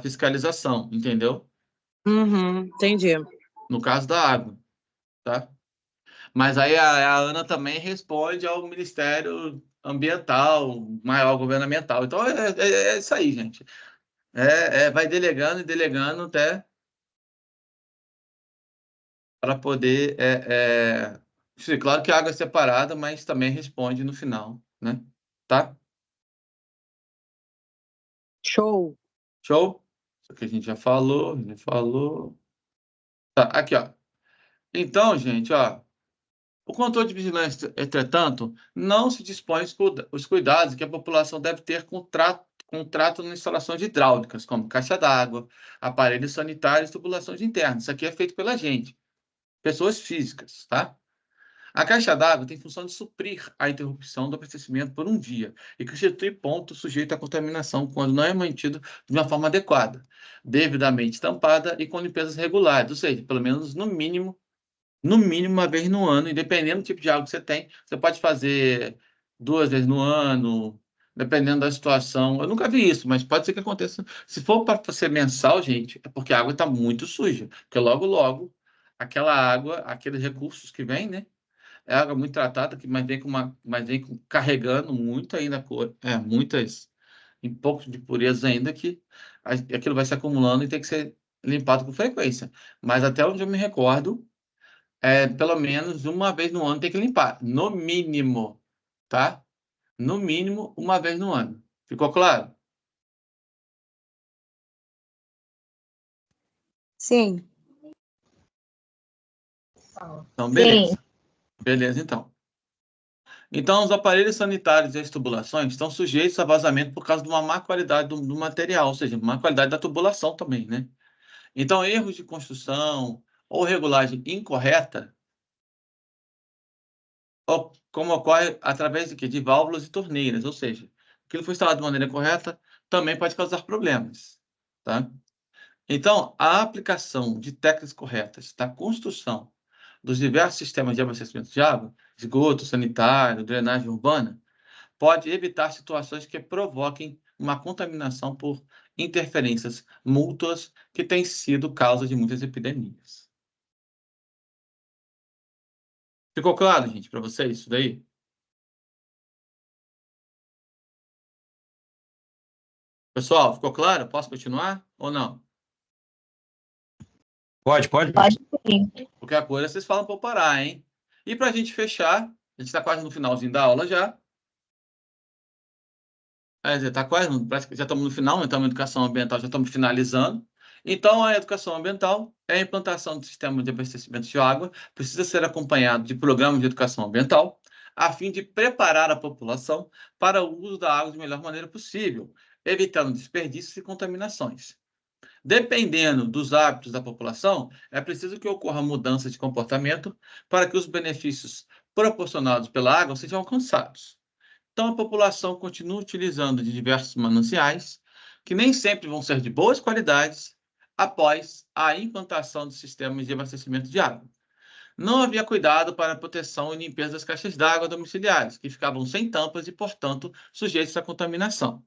fiscalização, entendeu? Entendi. No caso da água, tá? Mas aí a Ana também responde ao Ministério Ambiental, maior governamental. Então, é isso aí, gente. Vai delegando e delegando até para poder... claro que a água é separada, mas também responde no final, né? Tá? Show. Show? Isso que a gente já falou, Tá, aqui, ó. Então, gente, ó, o controle de vigilância, entretanto, não se dispõe os cuidados que a população deve ter com trato nas instalações hidráulicas, como caixa d'água, aparelhos sanitários e tubulações internas. Isso aqui é feito pela gente, pessoas físicas, tá? A caixa d'água tem função de suprir a interrupção do abastecimento por um dia e constitui ponto sujeito à contaminação quando não é mantido de uma forma adequada, devidamente tampada e com limpezas regulares, ou seja, pelo menos no mínimo uma vez no ano, e dependendo do tipo de água que você tem, você pode fazer 2 vezes no ano, dependendo da situação. Eu nunca vi isso, mas pode ser que aconteça. Se for para ser mensal, gente, é porque a água está muito suja, porque logo, logo, aquela água, aqueles recursos que vêm, né? É água muito tratada, mas vem carregando muito ainda muitas, em poucos de pureza ainda, que aquilo vai se acumulando e tem que ser limpado com frequência. Mas até onde eu me recordo, pelo menos uma vez no ano tem que limpar, no mínimo, tá? No mínimo, uma vez no ano. Ficou claro? Sim. Então, beleza. Beleza, então. Então, os aparelhos sanitários e as tubulações estão sujeitos a vazamento por causa de uma má qualidade do material, ou seja, má qualidade da tubulação também, né? Então, erros de construção ou regulagem incorreta, como ocorre através de quê? De válvulas e torneiras, ou seja, aquilo foi instalado de maneira correta, também pode causar problemas, tá? Então, a aplicação de técnicas corretas da construção dos diversos sistemas de abastecimento de água, esgoto sanitário, drenagem urbana, pode evitar situações que provoquem uma contaminação por interferências mútuas que têm sido causa de muitas epidemias. Ficou claro, gente, para vocês isso daí? Pessoal, ficou claro? Posso continuar ou não? Pode. Pode sim. Qualquer coisa, vocês falam para eu parar, hein? E para a gente fechar, a gente está quase no finalzinho da aula já. Está quase, parece que já estamos no final, então a educação ambiental já estamos finalizando. Então, a educação ambiental é a implantação do sistema de abastecimento de água, precisa ser acompanhado de programas de educação ambiental, a fim de preparar a população para o uso da água de melhor maneira possível, evitando desperdícios e contaminações. Dependendo dos hábitos da população, é preciso que ocorra mudança de comportamento para que os benefícios proporcionados pela água sejam alcançados. Então, a população continua utilizando de diversos mananciais, que nem sempre vão ser de boas qualidades, após a implantação dos sistemas de abastecimento de água. Não havia cuidado para a proteção e limpeza das caixas d'água domiciliares, que ficavam sem tampas e, portanto, sujeitos à contaminação.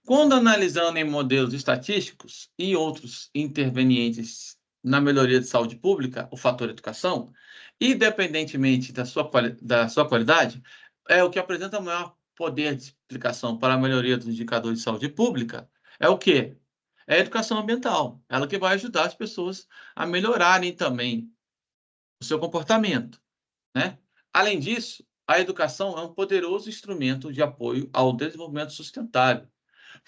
Quando analisando em modelos estatísticos e outros intervenientes na melhoria de saúde pública, o fator educação, independentemente da sua qualidade, o que apresenta maior poder de explicação para a melhoria dos indicadores de saúde pública é o quê? É a educação ambiental. Ela que vai ajudar as pessoas a melhorarem também o seu comportamento, né? Além disso, a educação é um poderoso instrumento de apoio ao desenvolvimento sustentável.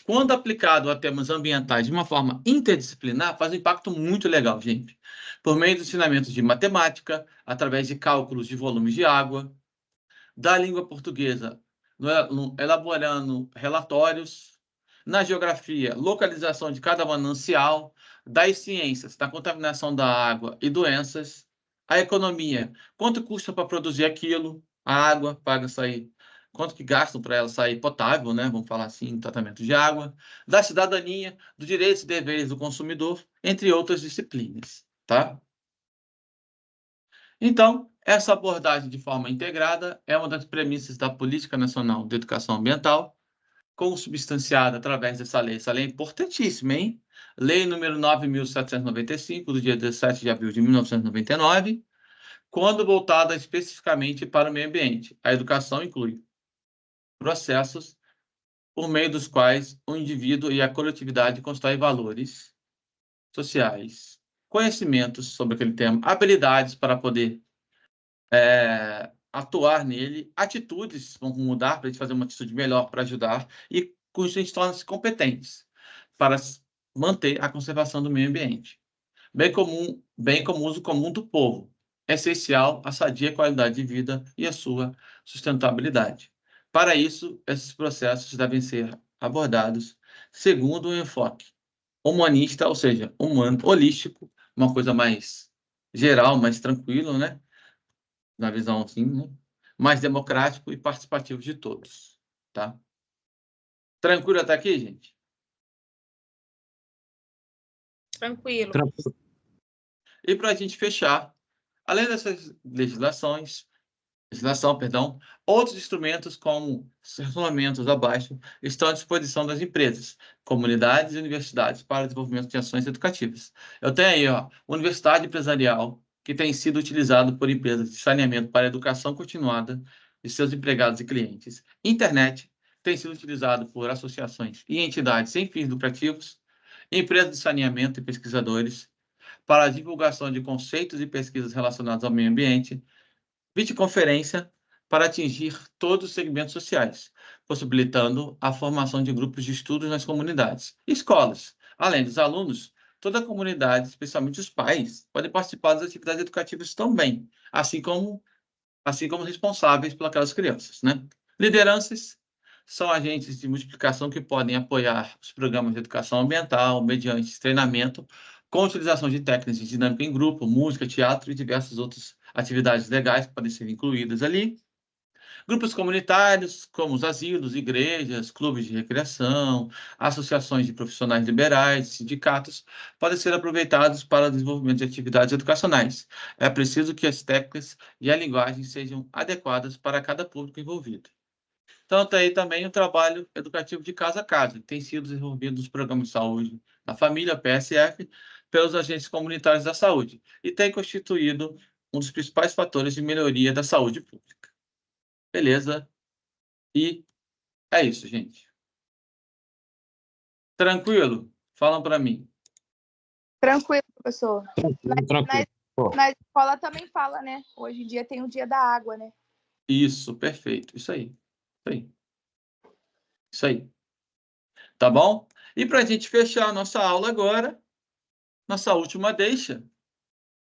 Quando aplicado a temas ambientais de uma forma interdisciplinar, faz um impacto muito legal, gente. Por meio dos ensinamentos de matemática, através de cálculos de volumes de água, da língua portuguesa, elaborando relatórios, na geografia, localização de cada manancial, das ciências, da contaminação da água e doenças, a economia, quanto custa para produzir aquilo, a água, paga sair, quanto que gastam para ela sair potável, né? Vamos falar assim, tratamento de água, da cidadania, dos direitos e deveres do consumidor, entre outras disciplinas, tá? Então, essa abordagem de forma integrada é uma das premissas da Política Nacional de Educação Ambiental, consubstanciada através dessa lei. Essa lei é importantíssima, hein? Lei número 9.795, do dia 17 de abril de 1999, quando voltada especificamente para o meio ambiente. A educação inclui processos por meio dos quais o indivíduo e a coletividade constroem valores sociais, conhecimentos sobre aquele tema, habilidades para poder atuar nele, atitudes vão mudar para a gente fazer uma atitude melhor para ajudar e com isso a gente torna-se competentes para manter a conservação do meio ambiente, bem como o uso comum do povo, essencial à sadia qualidade de vida e à sua sustentabilidade. Para isso, esses processos devem ser abordados segundo um enfoque humanista, ou seja, humano, holístico, uma coisa mais geral, mais tranquilo, né? Na visão assim, né? Mais democrático e participativo de todos, tá? Tranquilo até aqui, gente? Tranquilo. E para a gente fechar, além dessas legislação, perdão, outros instrumentos como os regulamentos abaixo estão à disposição das empresas, comunidades e universidades para o desenvolvimento de ações educativas. Eu tenho aí, ó, Universidade Empresarial, que tem sido utilizado por empresas de saneamento para a educação continuada de seus empregados e clientes. Internet tem sido utilizado por associações e entidades sem fins lucrativos, empresas de saneamento e pesquisadores para a divulgação de conceitos e pesquisas relacionados ao meio ambiente, videoconferência para atingir todos os segmentos sociais, possibilitando a formação de grupos de estudos nas comunidades. Escolas, além dos alunos, toda a comunidade, especialmente os pais, podem participar das atividades educativas também, assim como responsáveis por aquelas crianças, né? Lideranças são agentes de multiplicação que podem apoiar os programas de educação ambiental mediante treinamento com utilização de técnicas de dinâmica em grupo, música, teatro e diversas outras atividades legais que podem ser incluídas ali. Grupos comunitários, como os asilos, igrejas, clubes de recreação, associações de profissionais liberais, sindicatos, podem ser aproveitados para o desenvolvimento de atividades educacionais. É preciso que as técnicas e a linguagem sejam adequadas para cada público envolvido. Então, tem aí também o trabalho educativo de casa a casa, que tem sido desenvolvido nos programas de saúde da família, PSF, pelos agentes comunitários da saúde, e tem constituído um dos principais fatores de melhoria da saúde pública. Beleza? E é isso, gente. Tranquilo? Falam para mim. Tranquilo, professor. Tranquilo. Na escola também fala, né? Hoje em dia tem o dia da água, né? Isso, perfeito. Isso aí. Isso aí. Isso aí. Tá bom? E para a gente fechar a nossa aula agora, nossa última deixa,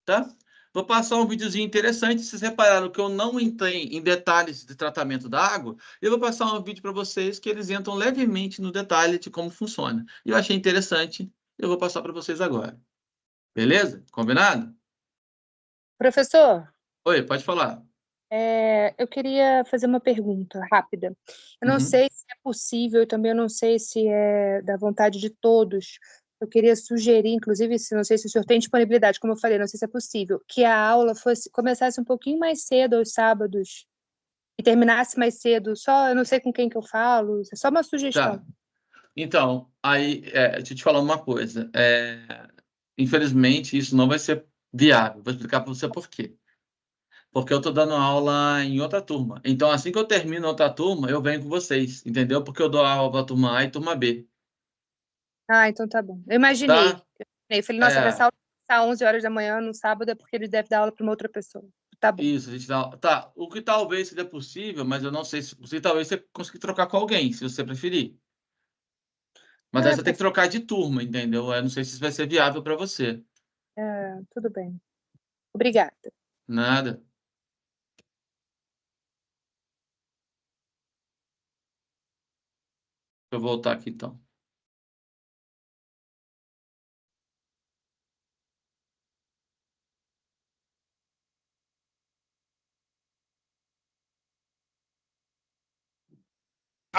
tá? Vou passar um videozinho interessante. Vocês repararam que eu não entrei em detalhes de tratamento da água. Eu vou passar um vídeo para vocês que eles entram levemente no detalhe de como funciona. E eu achei interessante. Eu vou passar para vocês agora. Beleza? Combinado? Professor, Oi, pode falar. eu queria fazer uma pergunta rápida. Eu não Uhum. sei se é possível, também eu não sei se é da vontade de todos. Eu queria sugerir, inclusive, não sei se o senhor tem disponibilidade, como eu falei, não sei se é possível, que a aula começasse um pouquinho mais cedo aos sábados e terminasse mais cedo. Só, eu não sei com quem que eu falo, é só uma sugestão. Tá. Então, aí, deixa eu te falar uma coisa. Infelizmente, isso não vai ser viável. Vou explicar para você por quê. Porque eu estou dando aula em outra turma. Então, assim que eu termino outra turma, eu venho com vocês, entendeu? Porque eu dou aula para a turma A e turma B. Ah, então tá bom. Eu imaginei. Tá? Eu falei, nossa, essa aula às 11 horas da manhã no sábado é porque ele deve dar aula para uma outra pessoa. Tá bom. Isso, a gente dá. Tá, o que talvez seja possível, mas eu não sei se talvez você consiga trocar com alguém, se você preferir. Mas aí você tem que trocar de turma, entendeu? Eu não sei se isso vai ser viável para você. Tudo bem. Obrigada. Nada. Deixa eu voltar aqui, então.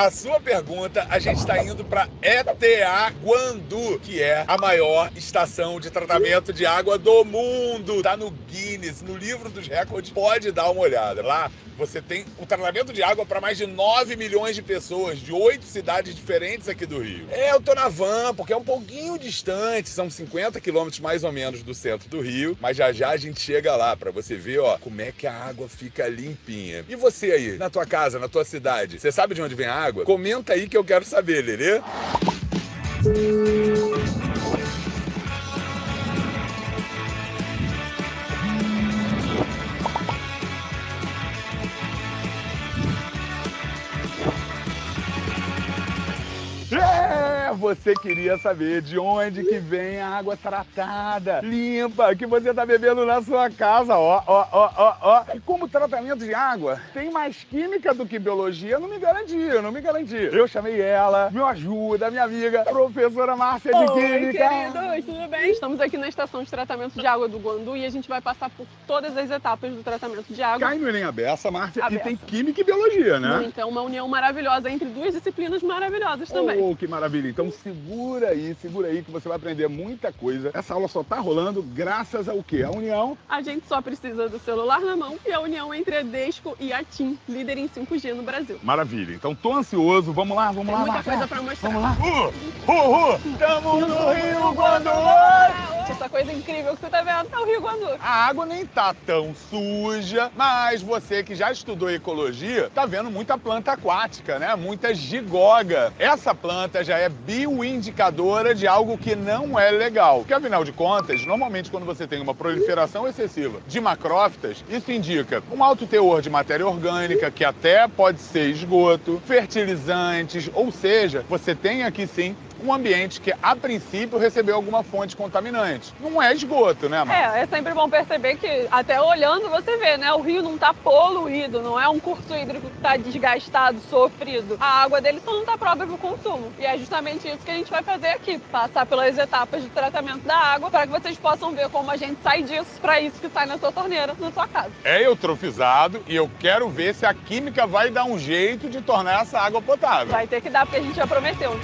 a sua pergunta, a gente está indo para ETA Guandu, que é a maior estação de tratamento de água do mundo. Tá no Guinness, no livro dos recordes, pode dar uma olhada. Lá você tem o tratamento de água para mais de 9 milhões de pessoas, de 8 cidades diferentes aqui do Rio. Eu tô na van, porque é um pouquinho distante, são 50 quilômetros mais ou menos do centro do Rio, mas já já a gente chega lá para você ver, ó, como é que a água fica limpinha. E você aí, na tua casa, na tua cidade, você sabe de onde vem a água? Comenta aí que eu quero saber, Lelê. Você queria saber de onde que vem a água tratada, limpa, que você tá bebendo na sua casa, ó. E como tratamento de água tem mais química do que biologia, não me garanti. Eu chamei ela, me ajuda, minha amiga, professora Márcia de Química. Oi, queridos, tudo bem? Estamos aqui na estação de tratamento de água do Guandu e a gente vai passar por todas as etapas do tratamento de água. Cai no Enem a beça, Márcia, e tem química e biologia, né? Então, uma união maravilhosa entre duas disciplinas maravilhosas também. Oh, que maravilha. Então segura aí que você vai aprender muita coisa. Essa aula só tá rolando graças ao quê? A união. A gente só precisa do celular na mão e a união entre a Desco e a TIM, líder em 5G no Brasil. Maravilha. Então tô ansioso. Vamos lá, Tem muita coisa pra mostrar. Vamos lá. Tamo no Rio Guandu! Essa coisa incrível que você tá vendo é o Rio Guandu. A água nem tá tão suja, mas você que já estudou ecologia, tá vendo muita planta aquática, né? Muita gigoga. Essa planta já é bioindicadora de algo que não é legal. Porque, afinal de contas, normalmente quando você tem uma proliferação excessiva de macrófitas, isso indica um alto teor de matéria orgânica, que até pode ser esgoto, fertilizantes, ou seja, você tem aqui sim um ambiente que, a princípio, recebeu alguma fonte contaminante. Não é esgoto, né, Marcia? É sempre bom perceber que, até olhando, você vê, né? O rio não tá poluído, não é um curso hídrico que tá desgastado, sofrido. A água dele só não tá própria para o consumo. E é justamente isso que a gente vai fazer aqui, passar pelas etapas de tratamento da água, para que vocês possam ver como a gente sai disso, para isso que sai na sua torneira, na sua casa. É eutrofizado e eu quero ver se a química vai dar um jeito de tornar essa água potável. Vai ter que dar, porque a gente já prometeu.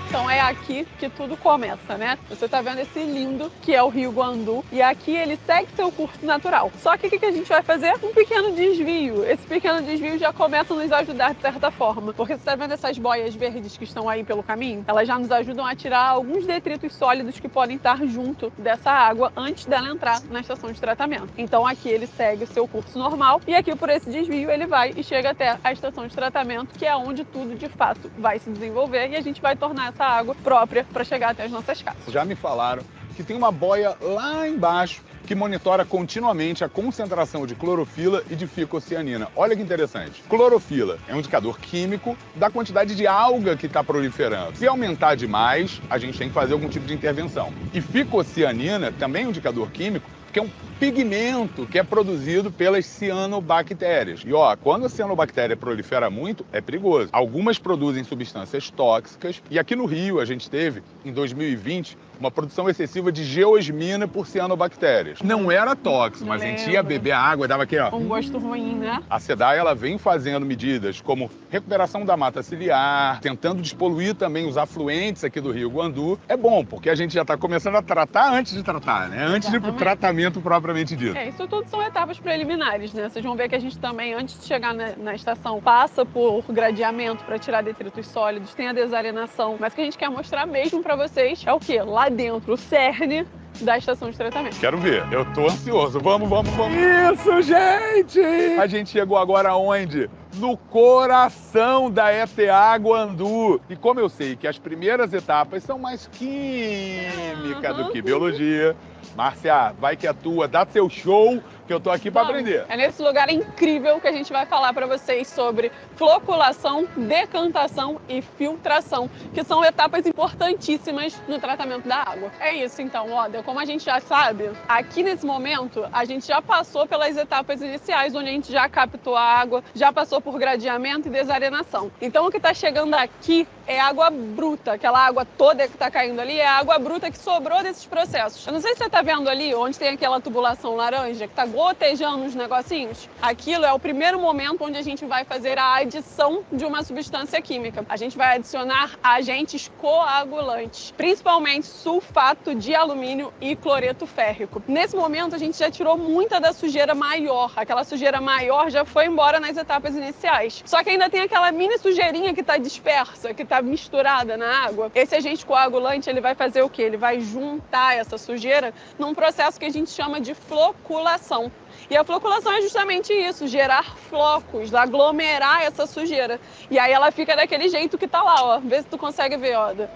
Então é aqui que tudo começa, né? Você tá vendo esse lindo que é o Rio Guandu e aqui ele segue seu curso natural. Só que o que a gente vai fazer? Um pequeno desvio. Esse pequeno desvio já começa a nos ajudar de certa forma. Porque você tá vendo essas boias verdes que estão aí pelo caminho? Elas já nos ajudam a tirar alguns detritos sólidos que podem estar junto dessa água antes dela entrar na estação de tratamento. Então aqui ele segue o seu curso normal e aqui por esse desvio ele vai e chega até a estação de tratamento, que é onde tudo de fato vai se desenvolver e a gente vai tornar essa água própria para chegar até as nossas casas. Já me falaram que tem uma boia lá embaixo que monitora continuamente a concentração de clorofila e de ficocianina. Olha que interessante. Clorofila é um indicador químico da quantidade de alga que está proliferando. Se aumentar demais, a gente tem que fazer algum tipo de intervenção. E ficocianina também é um indicador químico, que é um pigmento que é produzido pelas cianobactérias. E ó, quando a cianobactéria prolifera muito, é perigoso. Algumas produzem substâncias tóxicas e aqui no Rio a gente teve, em 2020, uma produção excessiva de geosmina por cianobactérias. Não era tóxico, mas a gente ia beber a água e dava aqui, ó. Um gosto ruim, né? A SEDAI, ela vem fazendo medidas como recuperação da mata ciliar, tentando despoluir também os afluentes aqui do Rio Guandu. É bom, porque a gente já está começando a tratar antes de tratar, né? Antes de ir pro tratamento propriamente dito. Isso tudo são etapas preliminares, né? Vocês vão ver que a gente também, antes de chegar na estação, passa por gradeamento para tirar detritos sólidos, tem a desalienação. Mas o que a gente quer mostrar mesmo para vocês é o quê? Lá dentro, o cerne da estação de tratamento. Quero ver. Eu tô ansioso. Vamos. Isso, gente! A gente chegou agora aonde? No coração da ETA Guandu. E como eu sei que as primeiras etapas são mais química do que biologia, Márcia, vai que é tua, dá seu show, que eu tô aqui para aprender. É nesse lugar incrível que a gente vai falar para vocês sobre floculação, decantação e filtração, que são etapas importantíssimas no tratamento da água. É isso então, Oda, como a gente já sabe, aqui nesse momento a gente já passou pelas etapas iniciais, onde a gente já captou a água, já passou por gradeamento e desarenação. Então o que está chegando aqui é água bruta. Aquela água toda que está caindo ali é água bruta que sobrou desses processos. Eu não sei se você está vendo ali, onde tem aquela tubulação laranja, que está gotejando uns negocinhos. Aquilo é o primeiro momento onde a gente vai fazer a adição de uma substância química. A gente vai adicionar agentes coagulantes, principalmente sulfato de alumínio e cloreto férrico. Nesse momento, a gente já tirou muita da sujeira maior. Aquela sujeira maior já foi embora nas etapas iniciais. Só que ainda tem aquela mini sujeirinha que está dispersa, que está misturada na água. Esse agente coagulante, ele vai fazer o quê? Ele vai juntar essa sujeira num processo que a gente chama de floculação. E a floculação é justamente isso, gerar flocos, aglomerar essa sujeira. E aí ela fica daquele jeito que tá lá, ó. Vê se tu consegue ver, Oda.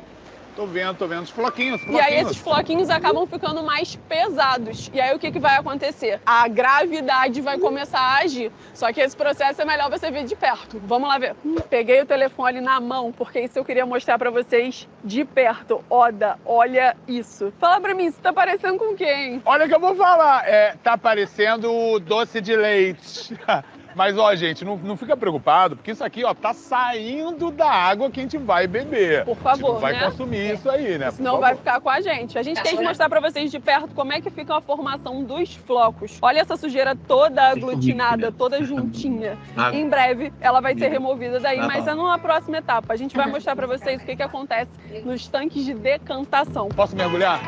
Tô vendo os floquinhos. E aí esses floquinhos acabam ficando mais pesados. E aí o que vai acontecer? A gravidade vai começar a agir. Só que esse processo é melhor você ver de perto. Vamos lá ver. Peguei o telefone na mão, porque isso eu queria mostrar pra vocês de perto. Oda, olha isso. Fala pra mim, isso tá parecendo com quem? Olha o que eu vou falar. Tá parecendo doce de leite. Mas, ó, gente, não fica preocupado, porque isso aqui, ó, tá saindo da água que a gente vai beber. Por favor, vai consumir isso aí, né? Senão vai ficar com a gente. A gente tem que mostrar pra vocês de perto como é que fica a formação dos flocos. Olha essa sujeira toda aglutinada, toda juntinha. Em breve, ela vai ser removida daí, mas é numa próxima etapa. A gente vai mostrar pra vocês o que acontece nos tanques de decantação. Posso mergulhar?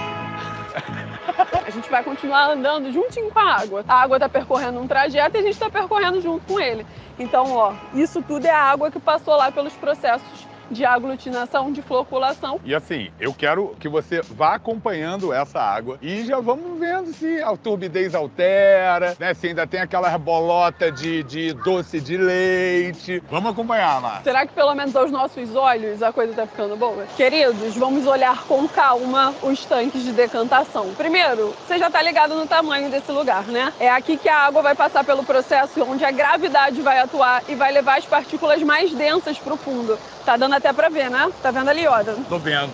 A gente vai continuar andando juntinho com a água. A água está percorrendo um trajeto e a gente está percorrendo junto com ele. Então, ó, isso tudo é a água que passou lá pelos processos de aglutinação, de floculação. E assim, eu quero que você vá acompanhando essa água e já vamos vendo se a turbidez altera, né? Se ainda tem aquela bolota de doce de leite. Vamos acompanhar lá. Será que pelo menos aos nossos olhos a coisa tá ficando boa? Queridos, vamos olhar com calma os tanques de decantação. Primeiro, você já tá ligado no tamanho desse lugar, né? É aqui que a água vai passar pelo processo onde a gravidade vai atuar e vai levar as partículas mais densas pro fundo. Tá dando até pra ver, né? Tá vendo ali, Oda? Tô vendo.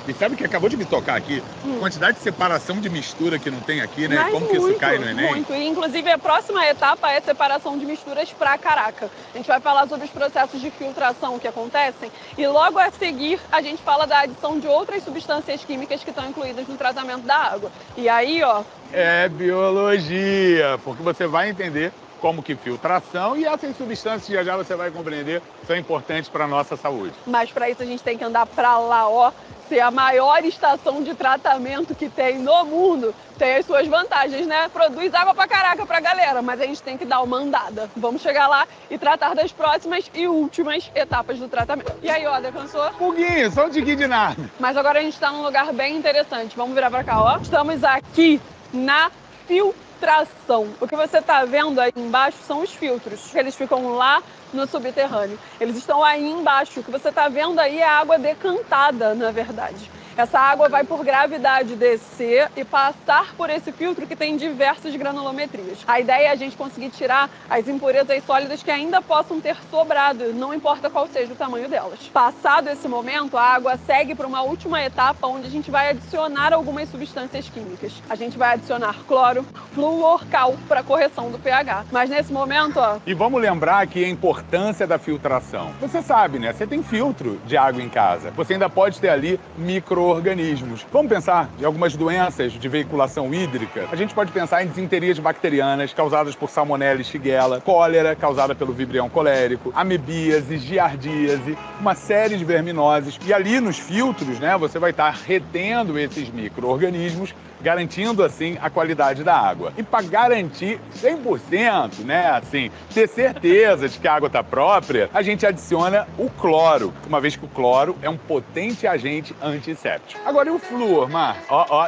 E sabe o que acabou de me tocar aqui? A quantidade de separação de mistura que não tem aqui, né? Mas como que isso cai no Enem? Muito. E, inclusive, a próxima etapa é separação de misturas pra caraca. A gente vai falar sobre os processos de filtração que acontecem e logo a seguir a gente fala da adição de outras substâncias químicas que estão incluídas no tratamento da água. E aí, ó... É biologia, porque você vai entender como que filtração e essas substâncias, já você vai compreender, são importantes para a nossa saúde. Mas para isso a gente tem que andar para lá, ó, ser a maior estação de tratamento que tem no mundo. Tem as suas vantagens, né? Produz água pra caraca pra galera, mas a gente tem que dar uma andada. Vamos chegar lá e tratar das próximas e últimas etapas do tratamento. E aí, Oda, cansou? Foguinho, só um tiquinho de nada. Mas agora a gente tá num lugar bem interessante. Vamos virar pra cá, ó. Estamos aqui na filtração. O que você está vendo aí embaixo são os filtros. Eles ficam lá no subterrâneo. Eles estão aí embaixo. O que você está vendo aí é água decantada, na verdade. Essa água vai por gravidade descer e passar por esse filtro que tem diversas granulometrias. A ideia é a gente conseguir tirar as impurezas sólidas que ainda possam ter sobrado, não importa qual seja o tamanho delas. Passado esse momento, a água segue para uma última etapa onde a gente vai adicionar algumas substâncias químicas. A gente vai adicionar cloro, flúor, cal para correção do pH. Mas nesse momento, ó... E vamos lembrar aqui a importância da filtração. Você sabe, né? Você tem filtro de água em casa. Você ainda pode ter ali micro-organismos. Vamos pensar em algumas doenças de veiculação hídrica. A gente pode pensar em disenterias bacterianas causadas por salmonella e shigella, cólera causada pelo vibrião colérico, amebíase, giardíase, uma série de verminoses. E ali nos filtros, né, você vai estar retendo esses micro-organismos, garantindo assim a qualidade da água. E para garantir 100%, né, assim, ter certeza de que a água está própria, a gente adiciona o cloro, uma vez que o cloro é um potente agente antisséptico. Agora, e o flúor, Mar?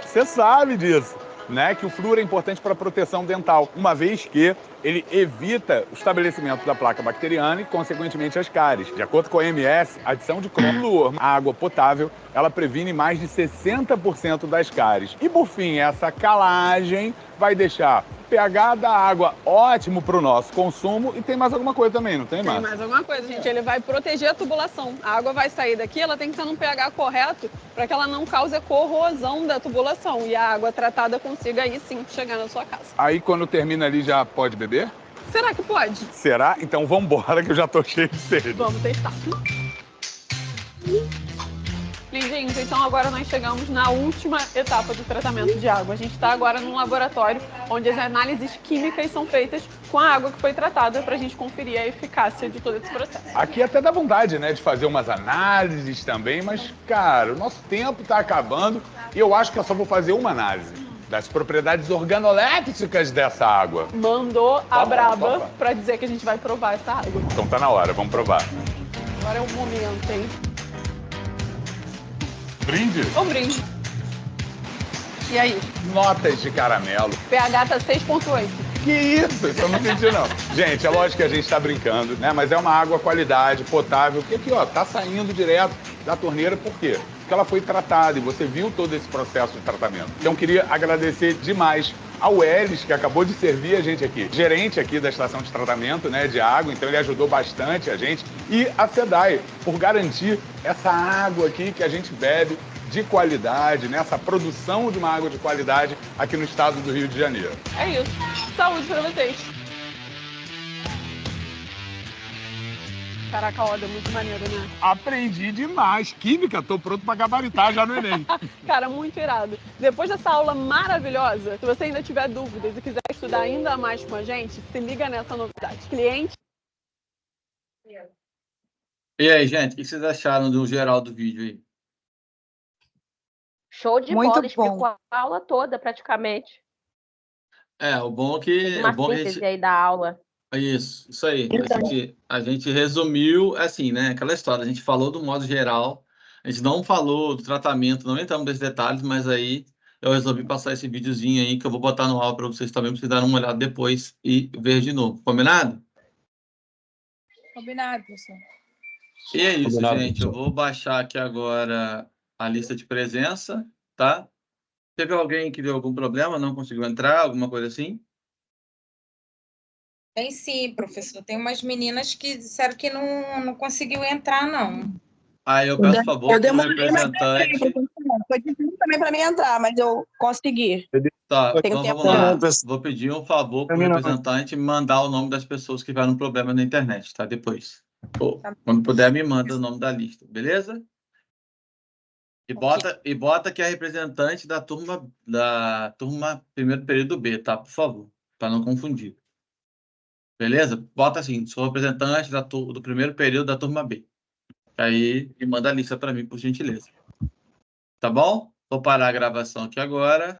Você sabe disso, né? Que o flúor é importante para a proteção dental, uma vez que ele evita o estabelecimento da placa bacteriana e, consequentemente, as cáries. De acordo com a OMS, a adição de flúor à água potável, ela previne mais de 60% das cáries. E, por fim, essa calagem vai deixar o pH da água ótimo para o nosso consumo. E tem mais alguma coisa também, não tem mais? Tem mais alguma coisa, gente. Ele vai proteger a tubulação. A água vai sair daqui, ela tem que estar num pH correto para que ela não cause corrosão da tubulação. E a água tratada consiga aí sim chegar na sua casa. Aí quando termina ali já pode beber? Será que pode? Será? Então vambora que eu já tô cheio de sede. Vamos testar. Lindinhos, então agora nós chegamos na última etapa do tratamento de água. A gente está agora num laboratório onde as análises químicas são feitas com a água que foi tratada para a gente conferir a eficácia de todo esse processo. Aqui até dá vontade, né, de fazer umas análises também, mas, cara, o nosso tempo está acabando e eu acho que eu só vou fazer uma análise das propriedades organolépticas dessa água. Mandou a braba para dizer que a gente vai provar essa água. Então tá na hora, vamos provar. Agora é o momento, hein? Brinde? O brinde. E aí? Notas de caramelo. pH tá 6,8. Que isso? Isso eu não senti, não. Gente, é lógico que a gente tá brincando, né? Mas é uma água qualidade, potável, que aqui, ó, tá saindo direto da torneira. Por quê? Porque ela foi tratada e você viu todo esse processo de tratamento. Então, queria agradecer demais ao Elis, que acabou de servir a gente aqui, gerente aqui da estação de tratamento, né, de água, então ele ajudou bastante a gente, e a SEDAI, por garantir essa água aqui que a gente bebe de qualidade, né, essa produção de uma água de qualidade aqui no estado do Rio de Janeiro. É isso. Saúde pra vocês. Caraca, Oda, muito maneiro, né? Aprendi demais. Química, tô pronto para gabaritar já no Enem. Cara, muito irado. Depois dessa aula maravilhosa, se você ainda tiver dúvidas e quiser estudar ainda mais com a gente, se liga nessa novidade. Cliente. E aí, gente, o que vocês acharam do geral do vídeo aí? Show de Muito bola, bom. explicou a aula toda praticamente. O bom é que... Uma síntese aí da aula. Isso aí. A gente resumiu, assim, né? Aquela história, a gente falou do modo geral, a gente não falou do tratamento, não entramos nesses detalhes, mas aí eu resolvi passar esse videozinho aí que eu vou botar no ar para vocês também, para vocês darem uma olhada depois e ver de novo. Combinado? Combinado, professor. E é isso, Combinado, gente. Eu professor. vou baixar aqui agora a lista de presença, tá? Teve alguém que deu algum problema, não conseguiu entrar, alguma coisa assim? Tem sim, professor. Tem umas meninas que disseram que não conseguiu entrar, não. Aí eu peço favor Eu para o demorei, mas representante... foi difícil também para mim entrar, mas eu consegui. Tá, Tenho então tempo vamos lá. não. Vou pedir um favor para o representante me mandar o nome das pessoas que tiveram problema na internet, tá? Depois. Quando puder, me manda o nome da lista, beleza? E bota que é a representante da turma primeiro período B, tá? Por favor, para não confundir. Beleza? Bota assim, sou representante do primeiro período da turma B. Aí me manda a lista para mim, por gentileza. Tá bom? Vou parar a gravação aqui agora.